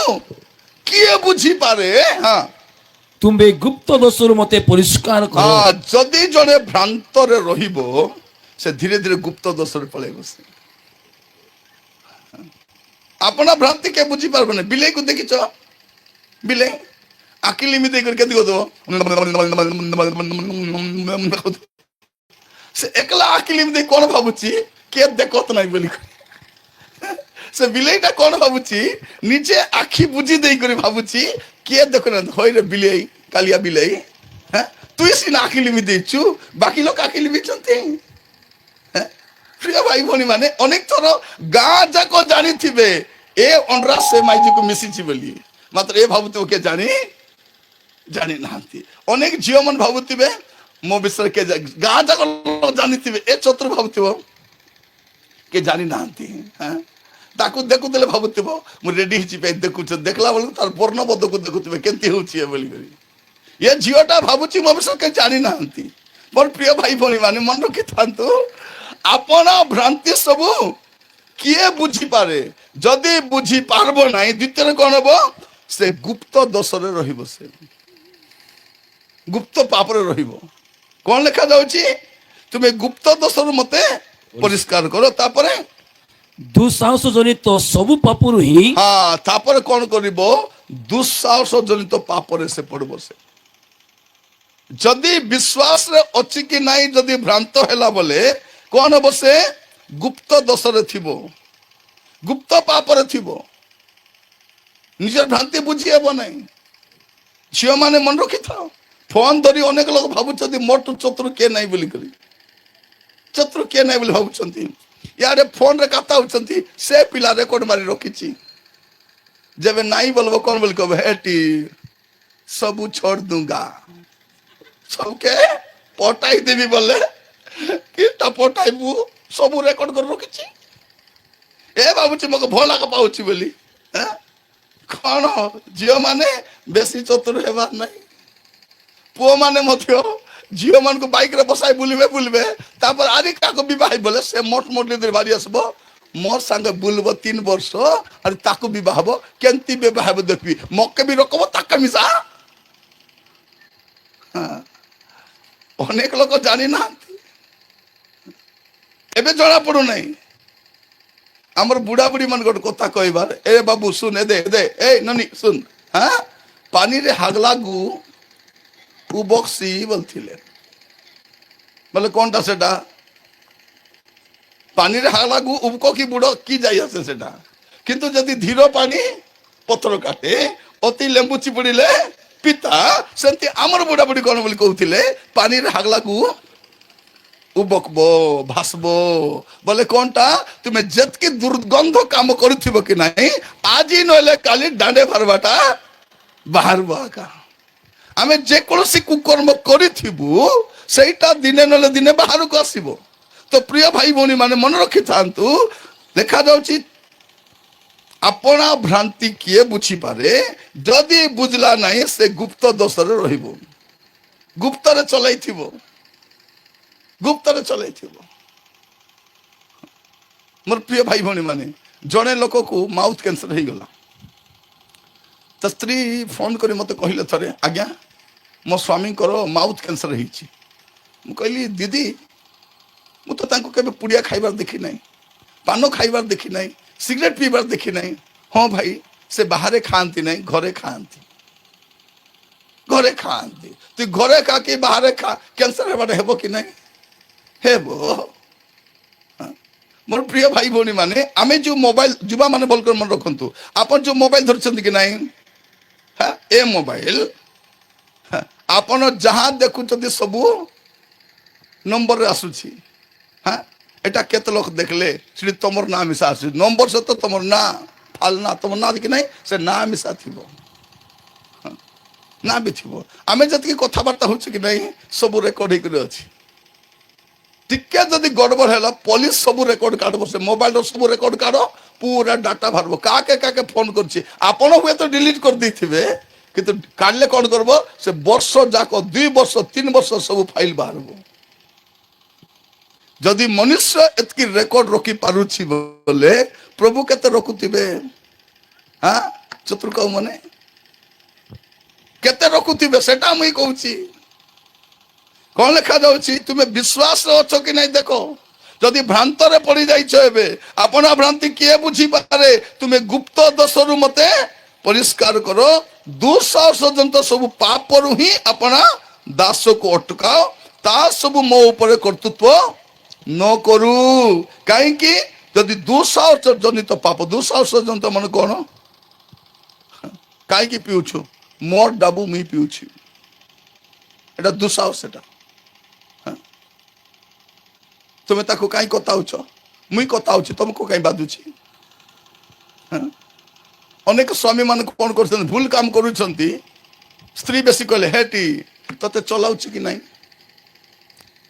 Speaker 1: କିଏ ବୁଝିପାରେ? ହଁ
Speaker 2: ତୁମ୍ଭେ ଗୁପ୍ତ ଦୋଷରୁ ମତେ ପରିଷ୍କାର କର।
Speaker 1: ହଁ, ଯଦି ଜଣେ ଭ୍ରାନ୍ତରେ ରହିବ, ସେ ଧୀରେ ଧୀରେ ଗୁପ୍ତ ଦୋଷରେ ପଳେଇବ। ସେ ଆପଣା ଭ୍ରାନ୍ତି କେ ବୁଝିପାରିବ ନା। ବିଲେଇକୁ ଦେଖିଛ? ବିଲେଇ ଆଖି ଲିମି ଦେଇକରି କେମିତି କରିଦବ? ସେ ଏକଲା ଆଖି ଲିମି ଦେଇ କଣ ଭାବୁଛି? କିଏ ଦେଖତ ନାହିଁ ବୋଲି। ସେ ବିଲେଇଟା କଣ ଭାବୁଛି? ନିଜେ ଆଖି ବୁଝି ଦେଇକରି ଭାବୁଛି କିଏ ଦେଖୁନାହାନ୍ତି। ହଇରେ ବିଲେଇ, କାଲିଆ ବିଲେଇ, তুই ସିନା ଆଖି ଲିମି ଦେଇଛୁ, ବାକି ଲୋକ ଆଖି ଲିମିଛନ୍ତି। ପ୍ରିୟ ଭାଇ ଭଉଣୀ ମାନେ, ଅନେକ ଥର ଗାଁ ଯାକ ଜାଣିଥିବେ ଏ ଅଣ୍ଡରା ସେ ମାଇଜିକୁ ମିଶିଛି ବୋଲି, ମାତ୍ର ଏ ଭାବୁଥିବ କେ ଜାଣି ନାହାନ୍ତି। ଅନେକ ଝିଅ ମାନେ ଭାବୁଥିବେ ମୋ ବିଷୟରେ କେ, ଗାଁ ଯାକ ଜାଣିଥିବେ ଏ ଚତୁର ଭାବୁଥିବ କେ ଜାଣି ନାହାନ୍ତି। ତାକୁ ଦେଖୁଥିଲେ ଭାବୁଥିବ ମୁଁ ରେଡି ହେଇଛି ପାଇଁ ଦେଖୁଛ, ଦେଖିଲା ବେଳକୁ ତାର ବର୍ଣ୍ଣବୋଧକୁ ଦେଖୁଥିବେ କେମିତି ହଉଛି ଏ ବୋଲିକରି। ଏ ଝିଅଟା ଭାବୁଛି ମୋ ବିଷୟରେ କେ ଜାଣି ନାହାନ୍ତି। ମୋର ପ୍ରିୟ ଭାଇ ଭଉଣୀ ମାନେ, ମନେ ରଖିଥାନ୍ତୁ, ଆପଣ ଭ୍ରାନ୍ତି ସବୁ କିଏ ବୁଝିପାରେ? ଯଦି ବୁଝି ପାରବ ନାହିଁ, ଦ୍ୱିତୀୟରେ କଣ ହବ? ସେ ଗୁପ୍ତ ଦୋଷରେ ରହିବ, ସେ ଗୁପ୍ତ ପାପରେ ରହିବ। କଣ ଲେଖା ଯାଉଛି? ତୁମେ ଗୁପ୍ତ ଦୋଷରୁ ମତେ ପରିଷ୍କାର କର। ତାପରେ
Speaker 2: ଦୁଃସାହସ ଜନିତ ସବୁ ପାପରୁ ହିଁ
Speaker 1: ହଁ, ତାପରେ କଣ କରିବ? ଦୁଃସାହସ ଜନିତ ପାପରେ ସେ ପଡିବ। ସେ ଯଦି ବିଶ୍ୱାସରେ ଅଛି କି ନାହିଁ ଯଦି ଭ୍ରାନ୍ତ ହେଲା ବୋଲେ କଣ ହବ? ସେ ଗୁପ୍ତ ଦୋଷରେ ଥିବ, ଗୁପ୍ତ ପାପରେ ଥିବ। ନିଜର ଭ୍ରାନ୍ତି ବୁଝି ହେବ ନାହିଁ। ଝିଅ ମାନେ ମନେ ରଖିଥାଅ, ଫୋନ ଧରି ଅନେକ ଲୋକ ଭାବୁଛନ୍ତି ମୋଠୁ ଚତୁର କିଏ ନାହିଁ ବୋଲି କରି, ଚତୁର କିଏ ନାହିଁ ବୋଲି ଭାବୁଛନ୍ତି। ୟାରେ ଫୋନରେ କଥା ହଉଛନ୍ତି, ସେ ପିଲା ରେକର୍ଡ ମାରି ରଖିଛି। ଯେବେ ନାଇଁ ବୋଲବ କଣ ବୋଲି କହିବ? ହେଟି ସବୁ ଛୋड़ दूंगा, ସବୁକେ ପଟାଇ ଦେବି ବୋଲେ କିଟା ପଟାଇବୁ? ସବୁ ରେକର୍ଡ କରି ରଖିଛି। ଏ ଭାବୁଛି ମତେ ଭଲ ଲାଗ ପାଉଛି ବୋଲି। କଣ ଝିଅ ମାନେ ବେଶୀ ଚତୁର ହେବାର ନାହିଁ। ପୁଅ ମାନେ ମଧ୍ୟ ଝିଅ ମାନଙ୍କୁ ବାଇକରେ ବସାଇ ବୁଲିବେ, ତାପରେ ଆରି କାହାକୁ ବିବାହ ବୋଲେ ସେ ମୋଟ ବାହାରି ଆସିବ, ମୋର ସାଙ୍ଗେ ବୁଲବ 3 ବର୍ଷ, ଆରେ ତାକୁ ବିବାହ ହବ। କେମିତି ବିବାହ ହବ ଦେଖିବି, ମକେ ବି ରକମ ତାକେ ମିଶା। ଅନେକ ଲୋକ ଜାଣି ନାହାନ୍ତି, ଏବେ ଜଣା ପଡୁନାହିଁ। ଆମର ବୁଢା ବୁଢୀ ମାନେ ଗୋଟେ କଥା କହିବାର, ଏ ବାବୁ ଶୁନ, ଏ ନନି ଶୁନ, ପାନିରେ ହାଗଲାଗୁ ଉବକ୍ସି ବୋଲଥିଲେ। ବୋଲେ କଣଟା ସେଟା? ପାନିରେ ହାଗଲାଗୁ ଉବକ କି ବୁଡ କି ଯାଇ ଆସେ ସେଟା। କିନ୍ତୁ ଯଦି ଧୀର ପାଣି ପଥର କାଟେ, ଅତି ଲେମ୍ବୁ ଚିପୁଡିଲେ ପିତା, ସେମିତି ଆମର ବୁଢା ବୁଢୀ କଣ ବୋଲି କହୁଥିଲେ? ପାନିରେ ହାଗଲାଗୁ ଉବକବ, ଭାସବ। ବୋଲେ କଣଟା? ତୁମେ ଯେତିକି ଦୁର୍ଗନ୍ଧ କାମ କରୁଥିବ କି ନାହିଁ, ଆଜି ନହେଲେ କାଲି ଦାଣ୍ଡେ ବାହାରବାଟା ବାହାରବ ଆକା। ଆମେ ଯେକୌଣସି କୁକର୍ମ କରିଥିବୁ ସେଇଟା ଦିନେ ନହେଲେ ଦିନେ ବାହାରକୁ ଆସିବ। ତ ପ୍ରିୟ ଭାଇ ଭଉଣୀ ମାନେ ମନେ ରଖିଥାନ୍ତୁ, ଦେଖାଯାଉଛି ଆପଣା ଭ୍ରାନ୍ତି କିଏ ବୁଝିପାରେ? ଯଦି ବୁଝିଲା ନାହିଁ ସେ ଗୁପ୍ତ ଦୋଷରେ ରହିବ, ଗୁପ୍ତରେ ଚଲେଇଥିବ, ଗୁପ୍ତରେ ଚଲେଇଥିବ। ମୋର ପ୍ରିୟ ଭାଇ ଭଉଣୀ ମାନେ, ଜଣେ ଲୋକକୁ ମାଉଥ କ୍ୟାନ୍ସର ହେଇଗଲା। ତା ସ୍ତ୍ରୀ ଫୋନ କରି ମତେ କହିଲେ ଥରେ, ଆଜ୍ଞା ମୋ ସ୍ୱାମୀଙ୍କର ମାଉଥ କ୍ୟାନ୍ସର ହେଇଛି। ମୁଁ କହିଲି ଦିଦି, ମୁଁ ତ ତାଙ୍କୁ କେବେ ପୁଡ଼ିଆ ଖାଇବାର ଦେଖି ନାହିଁ, ପାନ ଖାଇବାର ଦେଖି ନାହିଁ, ସିଗାରେଟ ପିଇବାର ଦେଖି ନାହିଁ। ହଁ ଭାଇ, ସେ ବାହାରେ ଖାଆନ୍ତି ନାହିଁ, ଘରେ ଖାଆନ୍ତି, ଘରେ ଖାଆନ୍ତି। ତୁଇ ଘରେ ଖା କି ବାହାରେ ଖା, କ୍ୟାନ୍ସର ହେବାଟା ହେବ କି ନାହିଁ? ହେବ। ମୋର ପ୍ରିୟ ଭାଇ ଭଉଣୀ ମାନେ, ଆମେ ଯୋଉ ମୋବାଇଲ, ଯୁବା ମାନେ ଭଲ କରି ମନେ ରଖନ୍ତୁ, ଆପଣ ଯୋଉ ମୋବାଇଲ ଧରିଛନ୍ତି କି ନାହିଁ, ଏ ମୋବାଇଲ ଆପଣ ଯାହା ଦେଖୁଛନ୍ତି ସବୁ ନମ୍ବରରେ ଆସୁଛି। এটা କେତେ ଲୋକ ଦେଖିଲେ ସେଠି ତମର ନାଁ ମିଶା ଆସୁଛି, ନମ୍ବର ସହିତ ତମର ନାଁ ଫାଲନା, ତମର ନାଁ ଦେଖି ନାହିଁ, ସେ ନାଁ ମିଶା ଥିବ, ନାଁ ବି ଥିବ। ଆମେ ଯେତିକି କଥାବାର୍ତ୍ତା ହଉଛୁ କି ନାହିଁ, ସବୁ ରେକର୍ଡ ହେଇକରି ଅଛି। ଟିକେ ଯଦି ଗଡ଼ବଡ଼ ହେଲା, ପୋଲିସ ସବୁ ରେକର୍ଡ କାଢବ, ସେ ମୋବାଇଲର ସବୁ ରେକର୍ଡ କାଢ, ପୁରା ଡାଟା ବାହାରିବ କାକେ କାକେ ଫୋନ କରୁଛି। ଆପଣ ହୁଏତ ଡିଲିଟ କରିଦେଇଥିବେ, କିନ୍ତୁ କାଢିଲେ କଣ କରିବ? ସେ ବର୍ଷ ଯାକ, 2 ବର୍ଷ 3 ବର୍ଷ ସବୁ ଫାଇଲ ବାହାରିବ। ଯଦି ମନୁଷ୍ୟ ଏତିକି ରେକର୍ଡ ରଖି ପାରୁଛି ବୋଲେ ପ୍ରଭୁ କେତେ ରଖୁଥିବେ? ହଁ ଚତୁର୍କ ମାନେ କେତେ ରଖୁଥିବେ ସେଟା ମୁଇଁ କହୁଛି। କଣ ଲେଖା ଯାଉଛି? ତୁମେ ବିଶ୍ୱାସରେ ଅଛ କି ନାଇଁ ଦେଖ। ଯଦି ଭ୍ରାନ୍ତରେ ପଡି ଯାଇଛ ଏବେ, ଆପଣା ଭ୍ରାନ୍ତି କିଏ ବୁଝିପାରେ? ତୁମେ ଗୁପ୍ତ ଦୋଷରୁ ମତେ ପରିଷ୍କାର କର, ଦୁଃସାହସ ଜନିତ ସବୁ ପାପରୁ ହିଁ ଆପଣା ଦାସକୁ ଅଟକାଅ, ତା ସବୁ ମୋ ଉପରେ କର୍ତ୍ତୃତ୍ୱ ନ କରୁ। କାହିଁକି? ଯଦି ଦୁଃସାହସ ଜନିତ ପାପ, ଦୁଃସାହସ ଜନିତ ମାନେ କଣ? କାହିଁକି ପିଉଛୁ? ମୋର ଡାବୁ ମୁଇଁ ପିଉଛି, ଏଟା ଦୁଃସାହସ। ସେଟା ତୁମେ ତାକୁ କାହିଁ କତାଉଛ? ମୁଇଁ କତାଉଛି, ତମକୁ କାହିଁ ବାଧୁଛି? ଅନେକ ସ୍ୱାମୀ ମାନେ କଣ କରୁଛନ୍ତି? ଭୁଲ କାମ କରୁଛନ୍ତି। ସ୍ତ୍ରୀ ବେଶୀ କହିଲେ ହେଟି ତତେ ଚଲାଉଛି କି ନାଇଁ?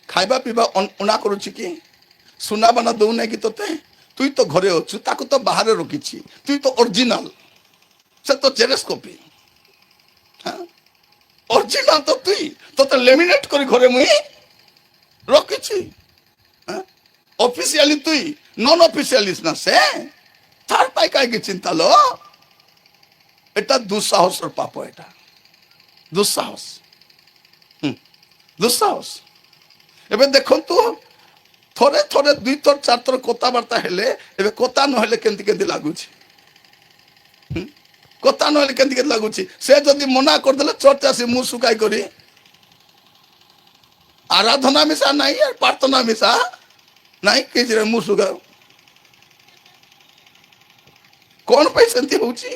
Speaker 1: ଖାଇବା ପିଇବା ଅଣା କରୁଛି କି? ସୁନାବାନା ଦଉନାହିଁ କି ତତେ? ତୁଇ ତ ଘରେ ଅଛୁ, ତାକୁ ତ ବାହାରେ ରଖିଛି, ତୁଇ ତ ଅରିଜିନାଲ, ସେ ତ ଜେରକ୍ସ କପି। ଅରିଜିନାଲ ତ ତୁଇ, ତତେ ଲେମିନେଟ କରି ଘରେ ମୁଇଁ ରଖିଛି। অফিসিয়ালি তুই, নন অফিসিয়ালি না সে, তার পাই কাইকি চিন্তা লো? এটা দুঃসাহসর পাপ, এটা দুঃসাহস, দুঃসাহস। এবে দেখন্তু থরে থরে দুই থর চার থর কথাবার্তা হেলে এবে কথা নহলে কেমতি কেমতি লাগুছি, কথা নহলে কেমতি কেমতি লাগুছি। সে যদি মনা করদেলে চর্চ আসি মু শুকাই করি, আরাধনা মিশা নাই আর প্রার্থনা মিশা নাই, କିଛି ମୁଁ ସୁଗା। କଣ ପାଇଁ ସେମିତି ହଉଛି?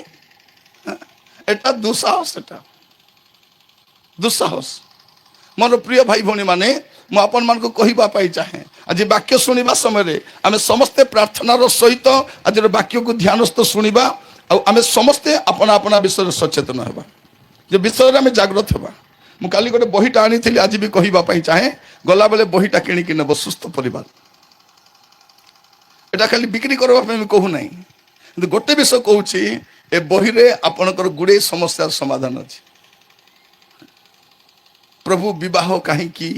Speaker 1: ଏଟା ଦୁଃସାହସ, ଏଟା ଦୁଃସାହସ। ମୋର ପ୍ରିୟ ଭାଇ ଭଉଣୀ ମାନେ, ମୁଁ ଆପଣମାନଙ୍କୁ କହିବା ପାଇଁ ଚାହେଁ, ଆଜି ବାକ୍ୟ ଶୁଣିବା ସମୟରେ ଆମେ ସମସ୍ତେ ପ୍ରାର୍ଥନାର ସହିତ ଆଜିର ବାକ୍ୟକୁ ଧ୍ୟାନସ୍ଥ ଶୁଣିବା, ଆଉ ଆମେ ସମସ୍ତେ ଆପଣା ଆପଣା ବିଷୟରେ ସଚେତନ ହେବା, ଯେ ବିଷୟରେ ଆମେ ଜାଗ୍ରତ ହେବା। ମୁଁ କାଲି ଗୋଟେ ବହିଟା ଆଣିଥିଲି, ଆଜି ବି କହିବା ପାଇଁ ଚାହେଁ, ଗଲାବେଳେ ବହିଟା କିଣିକି ନେବ, ସୁସ୍ଥ ପରିବାର। এটা খালি বিক্রি করবা ପାଇଁ କହୁନାହିଁ, କିନ୍ତୁ ଗୋଟେ ବିଷୟ କହୁଛି, ଏ ବହିରେ ଆପଣଙ୍କର ଗୁଡ଼େ ସମସ୍ୟାର ସମାଧାନ ଅଛି। ପ୍ରଭୁ ବିବାହ କାହିଁକି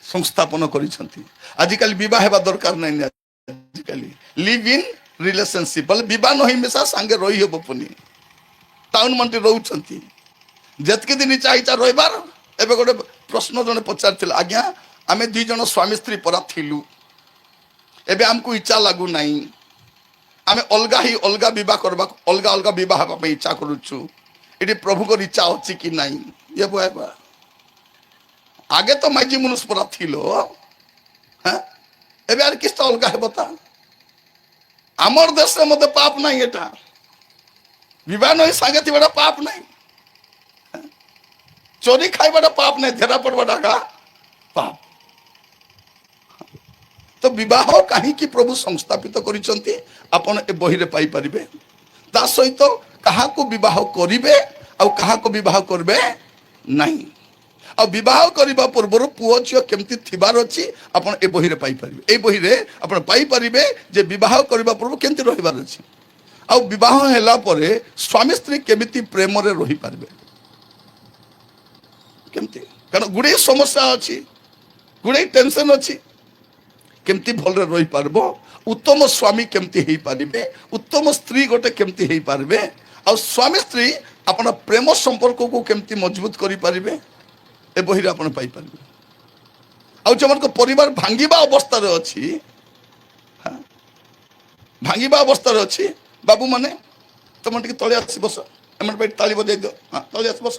Speaker 1: ସଂସ୍ଥାପନ କରିଛନ୍ତି? ଆଜିକାଲି ବିବାହ ହେବା ଦରକାର ନାହିଁ। ଆଜିକାଲି ଲିଭ୍ ଇନ୍ ରିଲେସନସିପ ବୋଲେ ବିବାହ ନହିଁ ମିଶା ସାଙ୍ଗେ ରହି ହେବ ପୁନି। ଟାଉନ ମଣ୍ଟି ରହୁଛନ୍ତି, ଯେତିକି ଦିନ ଚାହିଁଚା ରହିବାର। ଏବେ ଗୋଟେ ପ୍ରଶ୍ନ ଜଣେ ପଚାରିଥିଲା, ଆଜ୍ଞା ଆମେ ଦୁଇ ଜଣ ସ୍ୱାମୀ ସ୍ତ୍ରୀ ପରା ଥିଲୁ, ଏବେ ଆମକୁ ଇଚ୍ଛା ଲାଗୁ ନାହିଁ, ଆମେ ଅଲଗା ହିଁ ଅଲଗା ବିବାହ କରିବାକୁ, ଅଲଗା ଅଲଗା ବିବାହ ହେବା ପାଇଁ ଇଚ୍ଛା କରୁଛୁ, ଏଠି ପ୍ରଭୁଙ୍କର ଇଚ୍ଛା ଅଛି କି ନାହିଁ? ଆଗେ ତ ମାଇଜି ମନୁଷ ପରା ଥିଲ, ଏବେ আর কিস্তা ଅଲଗା ହେବ? ତା ଆମର ଦେଶରେ ମତେ ପାପ ନାହିଁ, ଏଟା ବିବାହ ନହିଁ ସାଙ୍ଗେ ଥିବାଟା ପାପ ନାହିଁ, ଚୋରି ଖାଇବାଟା ପାପ ନାହିଁ, ଧରା ପଡବାଟା ପାପ। ତ ବିବାହ କାହିଁକି ପ୍ରଭୁ ସଂସ୍ଥାପିତ କରିଛନ୍ତି ଆପଣ ଏ ବହିରେ ପାଇପାରିବେ। ତା ସହିତ କାହାକୁ ବିବାହ କରିବେ ଆଉ କାହାକୁ ବିବାହ କରିବେ ନାହିଁ, ଆଉ ବିବାହ କରିବା ପୂର୍ବରୁ ପୁଅ ଝିଅ କେମିତି ଥିବାର ଅଛି ଆପଣ ଏ ବହିରେ ପାଇପାରିବେ। এই ବହିରେ ଆପଣ ପାଇପାରିବେ ଯେ ବିବାହ କରିବା ପୂର୍ବରୁ କେମିତି ରହିବାର ଅଛି, ଆଉ ବିବାହ ହେଲା ପରେ ସ୍ୱାମୀ ସ୍ତ୍ରୀ କେମିତି ପ୍ରେମରେ ରହିପାରିବେ, କେମିତି। କାରଣ ଗୁଡ଼େ ସମସ୍ୟା ଅଛି, ଗୁଡ଼େ ଟେନସନ ଅଛି, କେମିତି ଭଲରେ ରହିପାରିବ, ଉତ୍ତମ ସ୍ୱାମୀ କେମିତି ହେଇପାରିବେ, ଉତ୍ତମ ସ୍ତ୍ରୀ ଗୋଟେ କେମିତି ହେଇପାରିବେ, ଆଉ ସ୍ୱାମୀ ସ୍ତ୍ରୀ ଆପଣ ପ୍ରେମ ସମ୍ପର୍କକୁ କେମିତି ମଜବୁତ କରିପାରିବେ, ଏ ବହିରେ ଆପଣ ପାଇପାରିବେ। ଆଉ ଯେଉଁମାନଙ୍କ ପରିବାର ଭାଙ୍ଗିବା ଅବସ୍ଥାରେ ଅଛି, ଭାଙ୍ଗିବା ଅବସ୍ଥାରେ ଅଛି, ବାବୁ ମାନେ ତମେ ଟିକେ ତଳେ ଆସି ବସ, ଏମାନେ ପାଇଁ ତାଳି ବଜାଇ ଦିଅ, ହଁ ତଳେ ଆସି ବସ,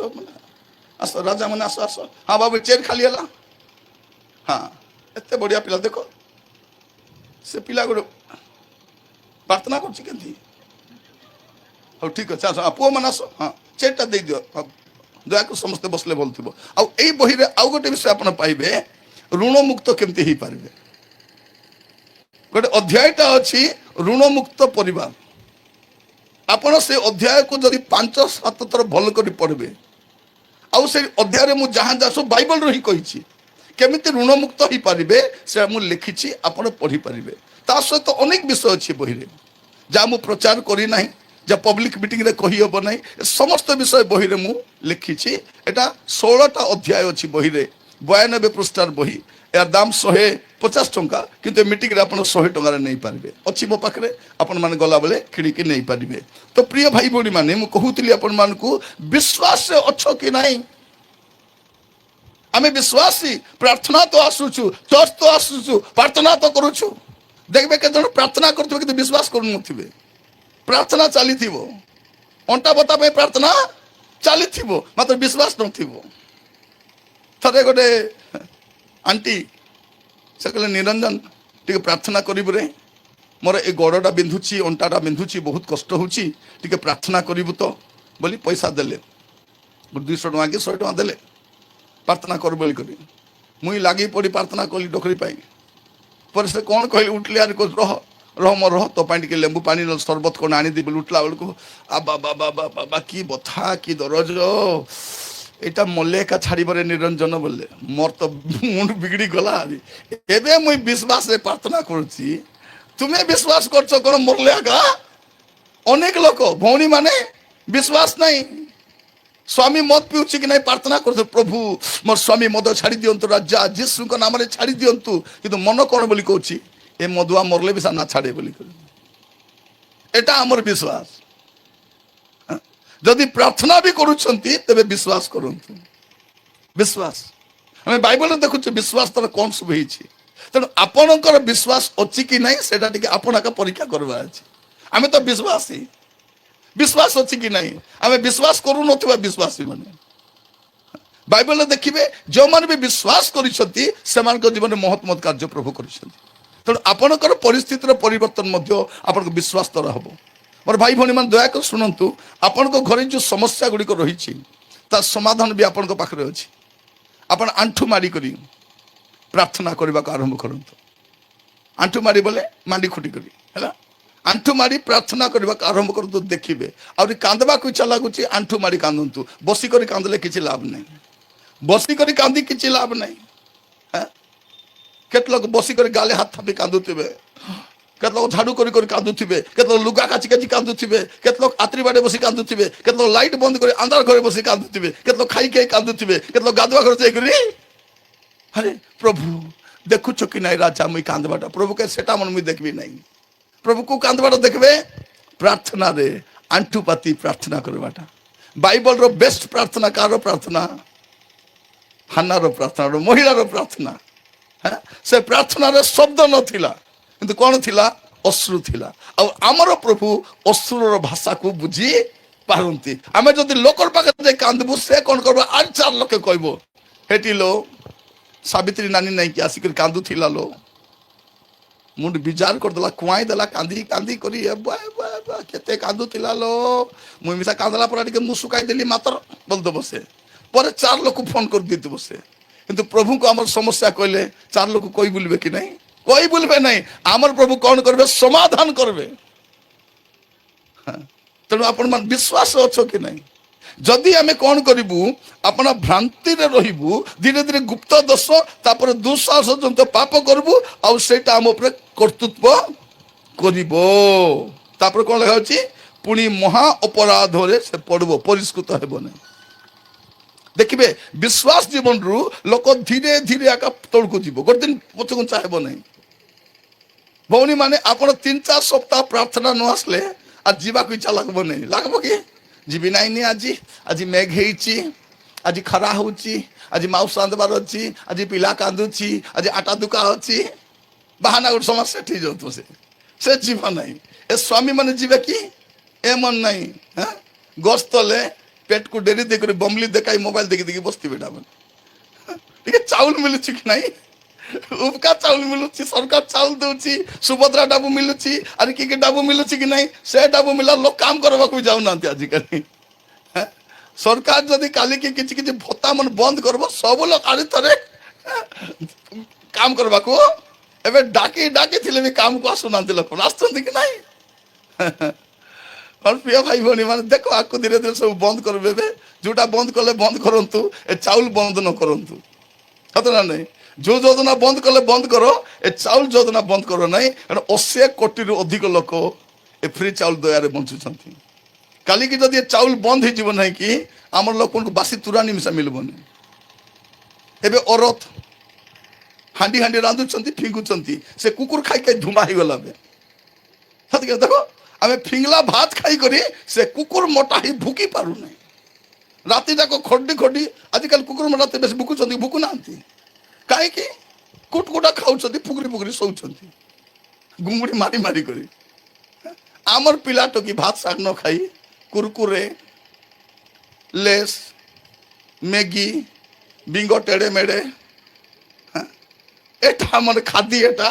Speaker 1: ଆସ ରାଜା ମାନେ ଆସ ଆସ, ହଁ ବାବୁ ଚେୟାର ଖାଲି ହେଲା, ହଁ ଏତେ ବଢିଆ ପିଲା ଦେଖ, ସେ ପିଲା ଗୋଟେ ପ୍ରାର୍ଥନା କରୁଛି କେମିତି, ହଉ ଠିକ ଅଛି ଆସ, ପୁଅ ମାନେ ଆସ, ହଁ ଚେୟାରଟା ଦେଇଦିଅ, ଦୟାକୁ ସମସ୍ତେ ବସିଲେ ଭଲ ଥିବ। ଆଉ ଏଇ ବହିରେ ଆଉ ଗୋଟେ ବିଷୟ ଆପଣ ପାଇବେ, ଋଣ ମୁକ୍ତ କେମିତି ହେଇପାରିବେ। ଗୋଟେ ଅଧ୍ୟାୟଟା ଅଛି ଋଣ ମୁକ୍ତ ପରିବାର। ଆପଣ ସେ ଅଧ୍ୟାୟକୁ ଯଦି 5-7 ଥର ଭଲ କରି ପଢିବେ, ଆଉ ସେ ଅଧ୍ୟାୟରେ ମୁଁ ଯାହା ଯାହା ସବୁ ବାଇବଲରୁ ହିଁ କହିଛି କେମିତି ଋଣ ମୁକ୍ତ ହେଇପାରିବେ, ସେଟା ମୁଁ ଲେଖିଛି, ଆପଣ ପଢିପାରିବେ। ତା ସହିତ ଅନେକ ବିଷୟ ଅଛି ବହିରେ ଯାହା ମୁଁ ପ୍ରଚାର କରିନାହିଁ, ଯାହା ପବ୍ଲିକ ମିଟିଂରେ କହିହେବ ନାହିଁ, ସମସ୍ତ ବିଷୟ ବହିରେ ମୁଁ ଲେଖିଛି। ଏଟା 16ଟା ଅଧ୍ୟାୟ ଅଛି ବହିରେ, 92 ପୃଷ୍ଠାର ବହି। ଏହାର ଦାମ 150 ଟଙ୍କା, କିନ୍ତୁ ଏ ମିଟିଂରେ ଆପଣ 100 ଟଙ୍କାରେ ନେଇପାରିବେ। ଅଛି ମୋ ପାଖରେ, ଆପଣମାନେ ଗଲାବେଳେ କିଣିକି ନେଇପାରିବେ। ତ ପ୍ରିୟ ଭାଇ ଭଉଣୀ ମାନେ, ମୁଁ କହୁଥିଲି ଆପଣମାନଙ୍କୁ, ବିଶ୍ୱାସରେ ଅଛ କି ନାହିଁ? ଆମେ ବିଶ୍ୱାସୀ, ପ୍ରାର୍ଥନା ତ ଆସୁଛୁ, ଚର୍ଚ୍ଚ ତ ଆସୁଛୁ, ପ୍ରାର୍ଥନା ତ କରୁଛୁ। ଦେଖିବେ କେତେ ଜଣ ପ୍ରାର୍ଥନା କରୁଥିବେ କିନ୍ତୁ ବିଶ୍ୱାସ କରୁନଥିବେ। ପ୍ରାର୍ଥନା ଚାଲିଥିବ, ଅଣ୍ଟା ବତା ପାଇଁ ପ୍ରାର୍ଥନା ଚାଲିଥିବ, ମାତ୍ର ବିଶ୍ୱାସ ନଥିବ। ଥରେ ଗୋଟେ ଆଣ୍ଟି ସେ କହିଲେ, ନିରଞ୍ଜନ ଟିକେ ପ୍ରାର୍ଥନା କରିବୁ ରେ, ମୋର ଏ ଗୋଡ଼ଟା ବିନ୍ଧୁଛି, ଅଣ୍ଟାଟା ବିନ୍ଧୁଛି, ବହୁତ କଷ୍ଟ ହେଉଛି, ଟିକେ ପ୍ରାର୍ଥନା କରିବୁ ତ ବୋଲି ପଇସା ଦେଲେ। 200 ଟଙ୍କା କି 100 ଟଙ୍କା ଦେଲେ, ପ୍ରାର୍ଥନା କର ବୋଲି କରି। ମୁଇଁ ଲାଗି ପଡ଼ି ପ୍ରାର୍ଥନା କଲି ଡୋକରୀ ପାଇଁ। ପରେ ସେ କ'ଣ କହିଲେ, ଉଠିଲେ ଆରେ ରହ ରହ ମୋ ରହ, ତୋ ପାଇଁ ଟିକେ ଲେମ୍ବୁ ପାଣି ସରବତ କ'ଣ ଆଣିଦି ବୋଲି ଉଠିଲା ବେଳକୁ ଆବା ବାବା ବାବା କି ବଥା, କି ଦରଜ, ଏଇଟା ମଲେ ଏକା ଛାଡ଼ିବରେ ନିରଞ୍ଜନ ବୋଲେ। ମୋର ତ ମୁଣ୍ଡ ବିଗିଡ଼ି ଗଲା। ଏବେ ମୁଇଁ ବିଶ୍ୱାସରେ ପ୍ରାର୍ଥନା କରୁଛି, ତୁମେ ବିଶ୍ୱାସ କରୁଛ କ'ଣ ମରଲେ ଏକା? ଅନେକ ଲୋକ ଭଉଣୀ ମାନେ ବିଶ୍ୱାସ ନାହିଁ। ସ୍ୱାମୀ ମଦ ପିଉଛି କି ନାହିଁ, ପ୍ରାର୍ଥନା କରୁଛୁ, ପ୍ରଭୁ ମୋର ସ୍ୱାମୀ ମଦ ଛାଡ଼ି ଦିଅନ୍ତୁ, ରାଜା ଯୀଶୁଙ୍କ ନାମରେ ଛାଡ଼ି ଦିଅନ୍ତୁ, କିନ୍ତୁ ମନ କ'ଣ ବୋଲି କହୁଛି, ଏ ମଦୁଆ ମରଲେ ବି ନା ଛାଡ଼େ ବୋଲି। ଏଟା ଆମର ବିଶ୍ୱାସ। ଯଦି ପ୍ରାର୍ଥନା ବି କରୁଛନ୍ତି ତେବେ ବିଶ୍ୱାସ କରନ୍ତୁ। ବିଶ୍ୱାସ ଆମେ ବାଇବଲରେ ଦେଖୁଛୁ ବିଶ୍ୱାସ ତାର କ'ଣ ସବୁ ହେଇଛି। ତେଣୁ ଆପଣଙ୍କର ବିଶ୍ୱାସ ଅଛି କି ନାହିଁ ସେଟା ଟିକେ ଆପଣ ଏକା ପରୀକ୍ଷା କରିବାର ଅଛି। ଆମେ ତ ବିଶ୍ୱାସୀ, ବିଶ୍ୱାସ ଅଛି କି ନାହିଁ? ଆମେ ବିଶ୍ୱାସ କରୁନଥିବା ବିଶ୍ୱାସୀ ମାନେ ବାଇବଲରେ ଦେଖିବେ, ଯେଉଁମାନେ ବି ବିଶ୍ୱାସ କରିଛନ୍ତି ସେମାନଙ୍କ ଜୀବନରେ ମହତ୍ ମହତ୍ କାର୍ଯ୍ୟ ପ୍ରଭୁ କରିଛନ୍ତି। ତେଣୁ ଆପଣଙ୍କର ପରିସ୍ଥିତିର ପରିବର୍ତ୍ତନ ମଧ୍ୟ ଆପଣଙ୍କ ବିଶ୍ୱାସ ଦ୍ୱାରା ହେବ। ମୋର ଭାଇ ଭଉଣୀ ମାନେ ଦୟାକରି ଶୁଣନ୍ତୁ, ଆପଣଙ୍କ ଘରେ ଯେଉଁ ସମସ୍ୟା ଗୁଡ଼ିକ ରହିଛି ତାର ସମାଧାନ ବି ଆପଣଙ୍କ ପାଖରେ ଅଛି। ଆପଣ ଆଣ୍ଠୁ ମାଡ଼ିକରି ପ୍ରାର୍ଥନା କରିବାକୁ ଆରମ୍ଭ କରନ୍ତୁ। ଆଣ୍ଠୁ ମାଡ଼ି ବୋଲେ ମାଣ୍ଡି ଖୁଟି କରି ହେଲା, ଆଣ୍ଠୁ ମାଡ଼ି ପ୍ରାର୍ଥନା କରିବାକୁ ଆରମ୍ଭ କରନ୍ତୁ। ଦେଖିବେ ଆହୁରି କାନ୍ଦବାକୁ ଇଚ୍ଛା ଲାଗୁଛି, ଆଣ୍ଠୁ ମାଡ଼ି କାନ୍ଦନ୍ତୁ। ବସିକରି କାନ୍ଦିଲେ କିଛି ଲାଭ ନାହିଁ, ବସିକରି କାନ୍ଦି କିଛି ଲାଭ ନାହିଁ। କେତେ ଲୋକ ବସିକରି ଗାଲେ ହାତ ଥାପି କାନ୍ଦୁଥିବେ, କେତେ ଲୋକ ଝାଡୁ କରି କରି କାନ୍ଦୁଥିବେ, କେତେ ଲୋକ ଲୁଗା କାଚି କାଚି କାନ୍ଦୁଥିବେ, କେତେ ଲୋକ ଆତ୍ରି ବାଡେ ବସି କାନ୍ଦୁଥିବେ, କେତେ ଲୋକ ଲାଇଟ୍ ବନ୍ଦ କରି ଅନ୍ଧାର ଘରେ ବସି କାନ୍ଦୁଥିବେ, କେତେ ଲୋକ ଖାଇ ଖାଇ କାନ୍ଦୁଥିବେ, କେତେ ଲୋକ ଗାଧୁଆ ଘରେ ଯାଇକରି ଆରେ ପ୍ରଭୁ ଦେଖୁଛ କି ନାଇଁ ରାଜା ମୁଇଁ କାନ୍ଦବାଟା? ପ୍ରଭୁ କେ ସେଟା ମନ ମୁଇଁ ଦେଖିବି ନାହିଁ। ପ୍ରଭୁ କୁ କାନ୍ଦବାଟା ଦେଖିବେ ପ୍ରାର୍ଥନାରେ ଆଣ୍ଠୁ ପାତି ପ୍ରାର୍ଥନା କରିବାଟା। ବାଇବଲର ବେଷ୍ଟ ପ୍ରାର୍ଥନା କାହାର ପ୍ରାର୍ଥନା? ହାନ୍ନାର ପ୍ରାର୍ଥନା, ମହିଳାର ପ୍ରାର୍ଥନା। ସେ ପ୍ରାର୍ଥନାରେ ଶବ୍ଦ ନଥିଲା, କିନ୍ତୁ କ'ଣ ଥିଲା? ଅଶ୍ରୁ ଥିଲା। ଆଉ ଆମର ପ୍ରଭୁ ଅଶ୍ରୁର ଭାଷାକୁ ବୁଝି ପାରନ୍ତି। ଆମେ ଯଦି ଲୋକର ପାଖରେ ଯାଇ କାନ୍ଦିବୁ, ସେ କ'ଣ କରିବ? 8-4 ଲୋକ କହିବ, ହେଟି ଲୋ ସାବିତ୍ରୀ ନାନୀ ନାଇକି ଆସିକରି କାନ୍ଦୁଥିଲା ଲୋ, ମୁଣ୍ଡ ବିଜାର କରିଦେଲା, କୁଆଇଁ ଦେଲା କାନ୍ଦି କାନ୍ଦି କରି, କେତେ କାନ୍ଦୁଥିଲା ଲୋ, ମୁଇଁ ମିଶା କାନ୍ଦଲା ପରେ ଟିକେ ମୁଁ ଶୁକାଇ ଦେଲି ମାତ୍ର ବୋଲଦେବ ସେ। ପରେ 4 ଲୋକ ଫୋନ କରିଦେଇଥିବ ସେ। କିନ୍ତୁ ପ୍ରଭୁଙ୍କୁ ଆମର ସମସ୍ୟା କହିଲେ 4 ଲୋକ କହି ବୁଲିବେ କି ନାହିଁ? କହି ବୁଲିବେ ନାହିଁ। ଆମର ପ୍ରଭୁ କ'ଣ କରିବେ? ସମାଧାନ କରିବେ। ତେଣୁ ଆପଣ ମାନେ ବିଶ୍ୱାସ ଅଛ କି ନାହିଁ? ଯଦି ଆମେ କ'ଣ କରିବୁ? ଆପଣ ଭ୍ରାନ୍ତିରେ ରହିବୁ, ଧୀରେ ଧୀରେ ଗୁପ୍ତ ଦୋଷ, ତାପରେ ଦୁଃସାହସ ପାପ କରିବୁ, ଆଉ ସେଇଟା ଆମ ଉପରେ କର୍ତ୍ତୃତ୍ୱ କରିବ। ତାପରେ କ'ଣ ଲେଖା ଅଛି? ପୁଣି ମହା ଅପରାଧରେ ସେ ପଡ଼ିବ, ପରିଷ୍କୃତ ହେବ ନାହିଁ। ଦେଖିବେ ବିଶ୍ୱାସ ଜୀବନରୁ ଲୋକ ଧୀରେ ଧୀରେ ଏକା ତଳକୁ ଯିବ, ଗୋଟେ ଦିନ ପଛଘୁଞ୍ଚା ହେବ ନାହିଁ। ଭଉଣୀ ମାନେ ଆପଣ 3-4 ସପ୍ତାହ ପ୍ରାର୍ଥନା ନ ଆସିଲେ ଆଉ ଯିବାକୁ ଇଚ୍ଛା ଲାଗିବ ନାହିଁ। ଲାଗିବ କି ଯିବି ନାଇଁନି, ଆଜି ମେଘ ହେଇଛି, ଆଜି ଖରା ହଉଛି, ଆଜି ମାଉସ ରାନ୍ଧିବାର ଅଛି, ଆଜି ପିଲା କାନ୍ଦୁଛି, ଆଜି ଆଟା ଦୁକା ଅଛି, ବାହାନା ଗୋଟେ ସମାଜ ସେଠି ଯାଉଥିବ। ସେ ଯିବ ନାହିଁ। ଏ ସ୍ୱାମୀ ମାନେ ଯିବେ କି? ଏ ମନ ନାହିଁ। ଗସ୍ତଲେ পেটକୁ ଡେରି ଦେଇକରି ବମ୍ବଲି ଦେଖାଇ ମୋବାଇଲ ଦେଖି ଦେଖି ବସିଥିବେ। ଟିକେ ଚାଉଳ ମିଳୁଛି କି ନାହିଁ? ଉପକା ଚାଉଳ ମିଳୁଛି, ସରକାର ଚାଉଳ ଦେଉଛି, ସୁଭଦ୍ରା ଡାବୁ ମିଳୁଛି, ଆରେ କି ଡାବୁ ମିଳୁଛି କି ନାହିଁ? ସେ ଡାବୁ ମିଳିଲା ଲୋକ କାମ କରିବାକୁ ଯାଉନାହାନ୍ତି ଆଜିକାଲି। ସରକାର ଯଦି କାଲିକି କିଛି କିଛି ଭତ୍ତା ମାନେ ବନ୍ଦ କରିବ, ସବୁ ଲୋକ ଆଣି ଥରେ କାମ କରିବାକୁ ଏବେ ଡାକି ଡାକି ଥିଲେ ବି କାମକୁ ଆସୁନାହାନ୍ତି। ଲୋକ ଆସୁଛନ୍ତି କି ନାହିଁ? ପ୍ରିୟ ଭାଇ ଭଉଣୀ ମାନେ ଦେଖ, ଆକୁ ଧୀରେ ଧୀରେ ସବୁ ବନ୍ଦ କରିବେ। ଯୋଉଟା ବନ୍ଦ କଲେ ବନ୍ଦ କରନ୍ତୁ, ଏ ଚାଉଳ ବନ୍ଦ ନ କରନ୍ତୁ। ସତ ନା ନାହିଁ? ଯୋଉ ଯୋଜନା ବନ୍ଦ କଲେ ବନ୍ଦ କର, ଏ ଚାଉଳ ଯୋଜନା ବନ୍ଦ କର ନାହିଁ। କାରଣ 80 କୋଟିରୁ ଅଧିକ ଲୋକ ଏ ଫ୍ରି ଚାଉଳ ଦୟାରେ ବଞ୍ଚୁଛନ୍ତି। କାଲିକି ଯଦି ଏ ଚାଉଳ ବନ୍ଦ ହେଇଯିବ ନାହିଁ କି, ଆମର ଲୋକଙ୍କୁ ବାସି ତୁରାନି ମିଶା ମିଳିବନି। ଏବେ ଅରଥ ହାଣ୍ଡି ହାଣ୍ଡି ରାନ୍ଧୁଛନ୍ତି ଫିଙ୍ଗୁଛନ୍ତି, ସେ କୁକୁର ଖାଇ ଖାଇ ଧୂମା ହେଇଗଲା। ଏବେ ଦେଖ ଆମେ ଫିଙ୍ଗଲା ଭାତ ଖାଇକରି ସେ କୁକୁର ମୋଟା ହେଇ ଭୁକି ପାରୁନାହିଁ। ରାତି ଯାକ ଖଡି ଖଡି, ଆଜିକାଲି କୁକୁର ରାତି ବେଶୀ ଭୁକୁଛନ୍ତି, ଭୁକୁ ନାହାନ୍ତି କାହିଁକି? କୁଟକୁଟା ଖାଉଛନ୍ତି, ଫୁକୁରି ଫୁକୁରି ଶୋଉଛନ୍ତି, ଗୁଙ୍ଗୁଡି ମାରି ମାରି କରି। ଆମର ପିଲା ଟୋକି ଭାତ ଶାଗ ନ ଖାଇ Kurkure, Lays, Maggi, Bingo Tedhe Medhe, এটা আমার খাদি। এটা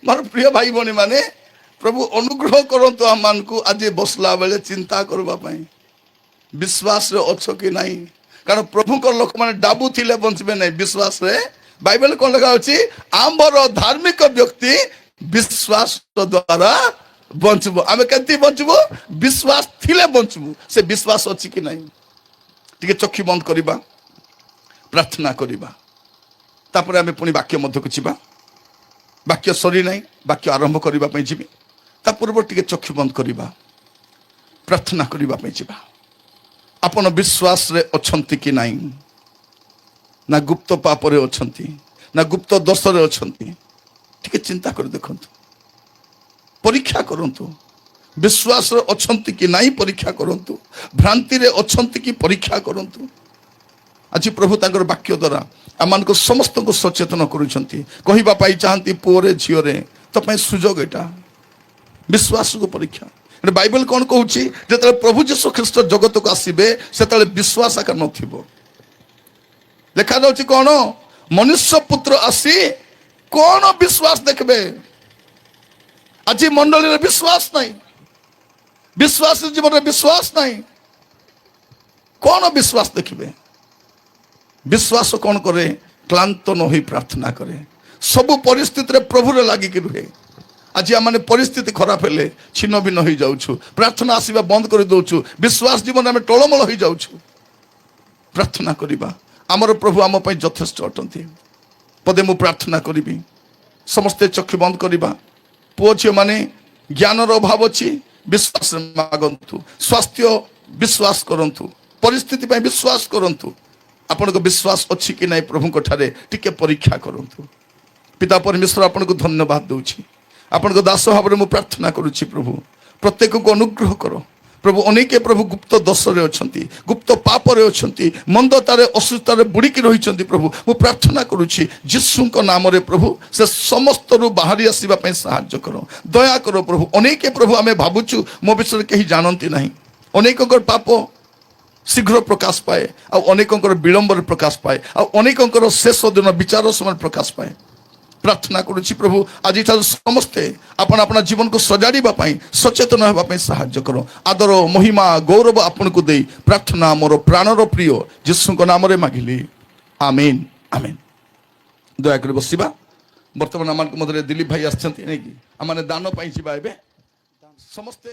Speaker 1: ମୋର ପ୍ରିୟ ଭାଇ ଭଉଣୀ ମାନେ, ପ୍ରଭୁ ଅନୁଗ୍ରହ କରନ୍ତୁ ଆମମାନଙ୍କୁ ଆଜି ବସିଲା ବେଳେ ଚିନ୍ତା କରିବା ପାଇଁ, ବିଶ୍ୱାସରେ ଅଛ କି ନାହିଁ। କାରଣ ପ୍ରଭୁଙ୍କ ଲୋକମାନେ ଡାବୁ ଥିଲେ ବଞ୍ଚିବେ ନାହିଁ ବିଶ୍ୱାସରେ। ବାଇବେଲ କଣ ଲେଖା ଅଛି? ଆମର ଧାର୍ମିକ ବ୍ୟକ୍ତି ବିଶ୍ୱାସ ଦ୍ୱାରା ବଞ୍ଚିବ। ଆମେ କେମିତି ବଞ୍ଚିବୁ? ବିଶ୍ୱାସ ଥିଲେ ବଞ୍ଚିବୁ। ସେ ବିଶ୍ୱାସ ଅଛି କି ନାହିଁ? ଟିକେ ଚକ୍ଷୁ ବନ୍ଦ କରିବା, ପ୍ରାର୍ଥନା କରିବା, ତାପରେ ଆମେ ପୁଣି ବାକ୍ୟ ମଧ୍ୟକୁ ଯିବା। ବାକ୍ୟ ସରି ନାହିଁ, ବାକ୍ୟ ଆରମ୍ଭ କରିବା ପାଇଁ ଯିବି। ତା ପୂର୍ବରୁ ଟିକେ ଚକ୍ଷୁ ବନ୍ଦ କରିବା, ପ୍ରାର୍ଥନା କରିବା ପାଇଁ ଯିବା। ଆପଣ ବିଶ୍ୱାସରେ ଅଛନ୍ତି କି ନାହିଁ? ନା ଗୁପ୍ତ ପାପରେ ଅଛନ୍ତି, ନା ଗୁପ୍ତ ଦୋଷରେ ଅଛନ୍ତି? ଟିକେ ଚିନ୍ତା କରି ଦେଖନ୍ତୁ, ପରୀକ୍ଷା କରନ୍ତୁ। ବିଶ୍ୱାସରେ ଅଛନ୍ତି କି ନାହିଁ ପରୀକ୍ଷା କରନ୍ତୁ। ଭ୍ରାନ୍ତିରେ ଅଛନ୍ତି କି ପରୀକ୍ଷା କରନ୍ତୁ। ଆଜି ପ୍ରଭୁ ତାଙ୍କର ବାକ୍ୟ ଦ୍ୱାରା ଆମମାନଙ୍କୁ ସମସ୍ତଙ୍କୁ ସଚେତନ କରୁଛନ୍ତି, କହିବା ପାଇଁ ଚାହାନ୍ତି, ପୁଅରେ ଝିଅରେ ତୋ ପାଇଁ ସୁଯୋଗ ଏଟା, ବିଶ୍ୱାସକୁ ପରୀକ୍ଷା। ବାଇବେଲ କଣ କହୁଛି? ଯେତେବେଳେ ପ୍ରଭୁ ଯୀଶୁ ଖ୍ରୀଷ୍ଟ ଜଗତକୁ ଆସିବେ ସେତେବେଳେ ବିଶ୍ୱାସ ଆକା ନଥିବ। ଲେଖାଯାଉଛି କଣ? ମନୁଷ୍ୟ ପୁତ୍ର ଆସି କଣ ବିଶ୍ୱାସ ଦେଖିବେ? ଆଜି ମଣ୍ଡଳୀରେ ବିଶ୍ୱାସ ନାହିଁ, ବିଶ୍ୱାସ ଜୀବନରେ ବିଶ୍ୱାସ ନାହିଁ, କଣ ବିଶ୍ୱାସ ଦେଖିବେ? ବିଶ୍ୱାସ କଣ କରେ? କ୍ଳାନ୍ତ ନ ହୋଇ ପ୍ରାର୍ଥନା କରେ, ସବୁ ପରିସ୍ଥିତିରେ ପ୍ରଭୁରେ ଲାଗିକି ରୁହେ। ଆଜି ଆମେ ପରିସ୍ଥିତି ଖରାପ ହେଲେ ଛିନ୍ନ ଭିନ୍ନ ହେଇଯାଉଛୁ, ପ୍ରାର୍ଥନା ଆସିବା ବନ୍ଦ କରିଦଉଛୁ, ବିଶ୍ୱାସ ଜୀବନରେ ଆମେ ଟଳମଳ ହେଇଯାଉଛୁ। ପ୍ରାର୍ଥନା କରିବା, ଆମର ପ୍ରଭୁ ଆମ ପାଇଁ ଯଥେଷ୍ଟ ଅଟନ୍ତି। ପଦେ ମୁଁ ପ୍ରାର୍ଥନା କରିବି, ସମସ୍ତେ ଚକ୍ଷୁ ବନ୍ଦ କରିବା। ପୁଅ ଝିଅ ମାନେ, ଜ୍ଞାନର ଅଭାବ ଅଛି, ବିଶ୍ୱାସ ମାଗନ୍ତୁ। ସ୍ୱାସ୍ଥ୍ୟ ବିଶ୍ୱାସ କରନ୍ତୁ, ପରିସ୍ଥିତି ପାଇଁ ବିଶ୍ୱାସ କରନ୍ତୁ। ଆପଣଙ୍କ ବିଶ୍ୱାସ ଅଛି କି ନାହିଁ ପ୍ରଭୁଙ୍କ ଠାରେ ଟିକେ ପରୀକ୍ଷା କରନ୍ତୁ। ପିତା ପରମେଶ୍ୱର ଆପଣଙ୍କୁ ଧନ୍ୟବାଦ ଦଉଛି। ଆପଣଙ୍କ ଦାସ ଭାବରେ ମୁଁ ପ୍ରାର୍ଥନା କରୁଛି, ପ୍ରଭୁ ପ୍ରତ୍ୟେକଙ୍କୁ ଅନୁଗ୍ରହ କର। ପ୍ରଭୁ ଅନେକ ପ୍ରଭୁ ଗୁପ୍ତ ଦୋଷରେ ଅଛନ୍ତି, ଗୁପ୍ତ ପାପରେ ଅଛନ୍ତି, ମନ୍ଦତାରେ ଅସୁସ୍ଥତାରେ ବୁଡ଼ିକି ରହିଛନ୍ତି। ପ୍ରଭୁ ମୁଁ ପ୍ରାର୍ଥନା କରୁଛି ଯୀଶୁଙ୍କ ନାମରେ, ପ୍ରଭୁ ସେ ସମସ୍ତରୁ ବାହାରି ଆସିବା ପାଇଁ ସାହାଯ୍ୟ କର, ଦୟା କର। ପ୍ରଭୁ ଅନେକ ପ୍ରଭୁ ଆମେ ଭାବୁଛୁ ମୋ ବିଷୟରେ କେହି ଜାଣନ୍ତି ନାହିଁ, ଅନେକଙ୍କର ପାପ ଶୀଘ୍ର ପ୍ରକାଶ ପାଏ, ଆଉ ଅନେକଙ୍କର ବିଳମ୍ବରେ ପ୍ରକାଶ ପାଏ, ଆଉ ଅନେକଙ୍କର ଶେଷ ଦିନ ବିଚାର ସମୟରେ ପ୍ରକାଶ ପାଏ। ପ୍ରାର୍ଥନା କରୁଛି ପ୍ରଭୁ ଆଜିଠାରୁ ସମସ୍ତେ ଆପଣ ଆପଣ ଜୀବନକୁ ସଜାଡ଼ିବା ପାଇଁ ସଚେତନ ହେବା ପାଇଁ ସାହାଯ୍ୟ କର। ଆଦର ମହିମା ଗୌରବ ଆପଣଙ୍କୁ ଦେଇ ପ୍ରାର୍ଥନା ମୋର ପ୍ରାଣର ପ୍ରିୟ ଯୀଶୁଙ୍କ ନାମରେ ମାଗିଲି, ଆମେନ୍ ଆମେନ୍। ଦୟାକରି ବସିବା। ବର୍ତ୍ତମାନ ଆମମାନଙ୍କ ମଧ୍ୟରେ ଦିଲ୍ଲୀପ ଭାଇ ଆସିଛନ୍ତି, ନାଇକି ଆମେ ଦାନ ପାଇଁ ଯିବା। ଏବେ ସମସ୍ତେ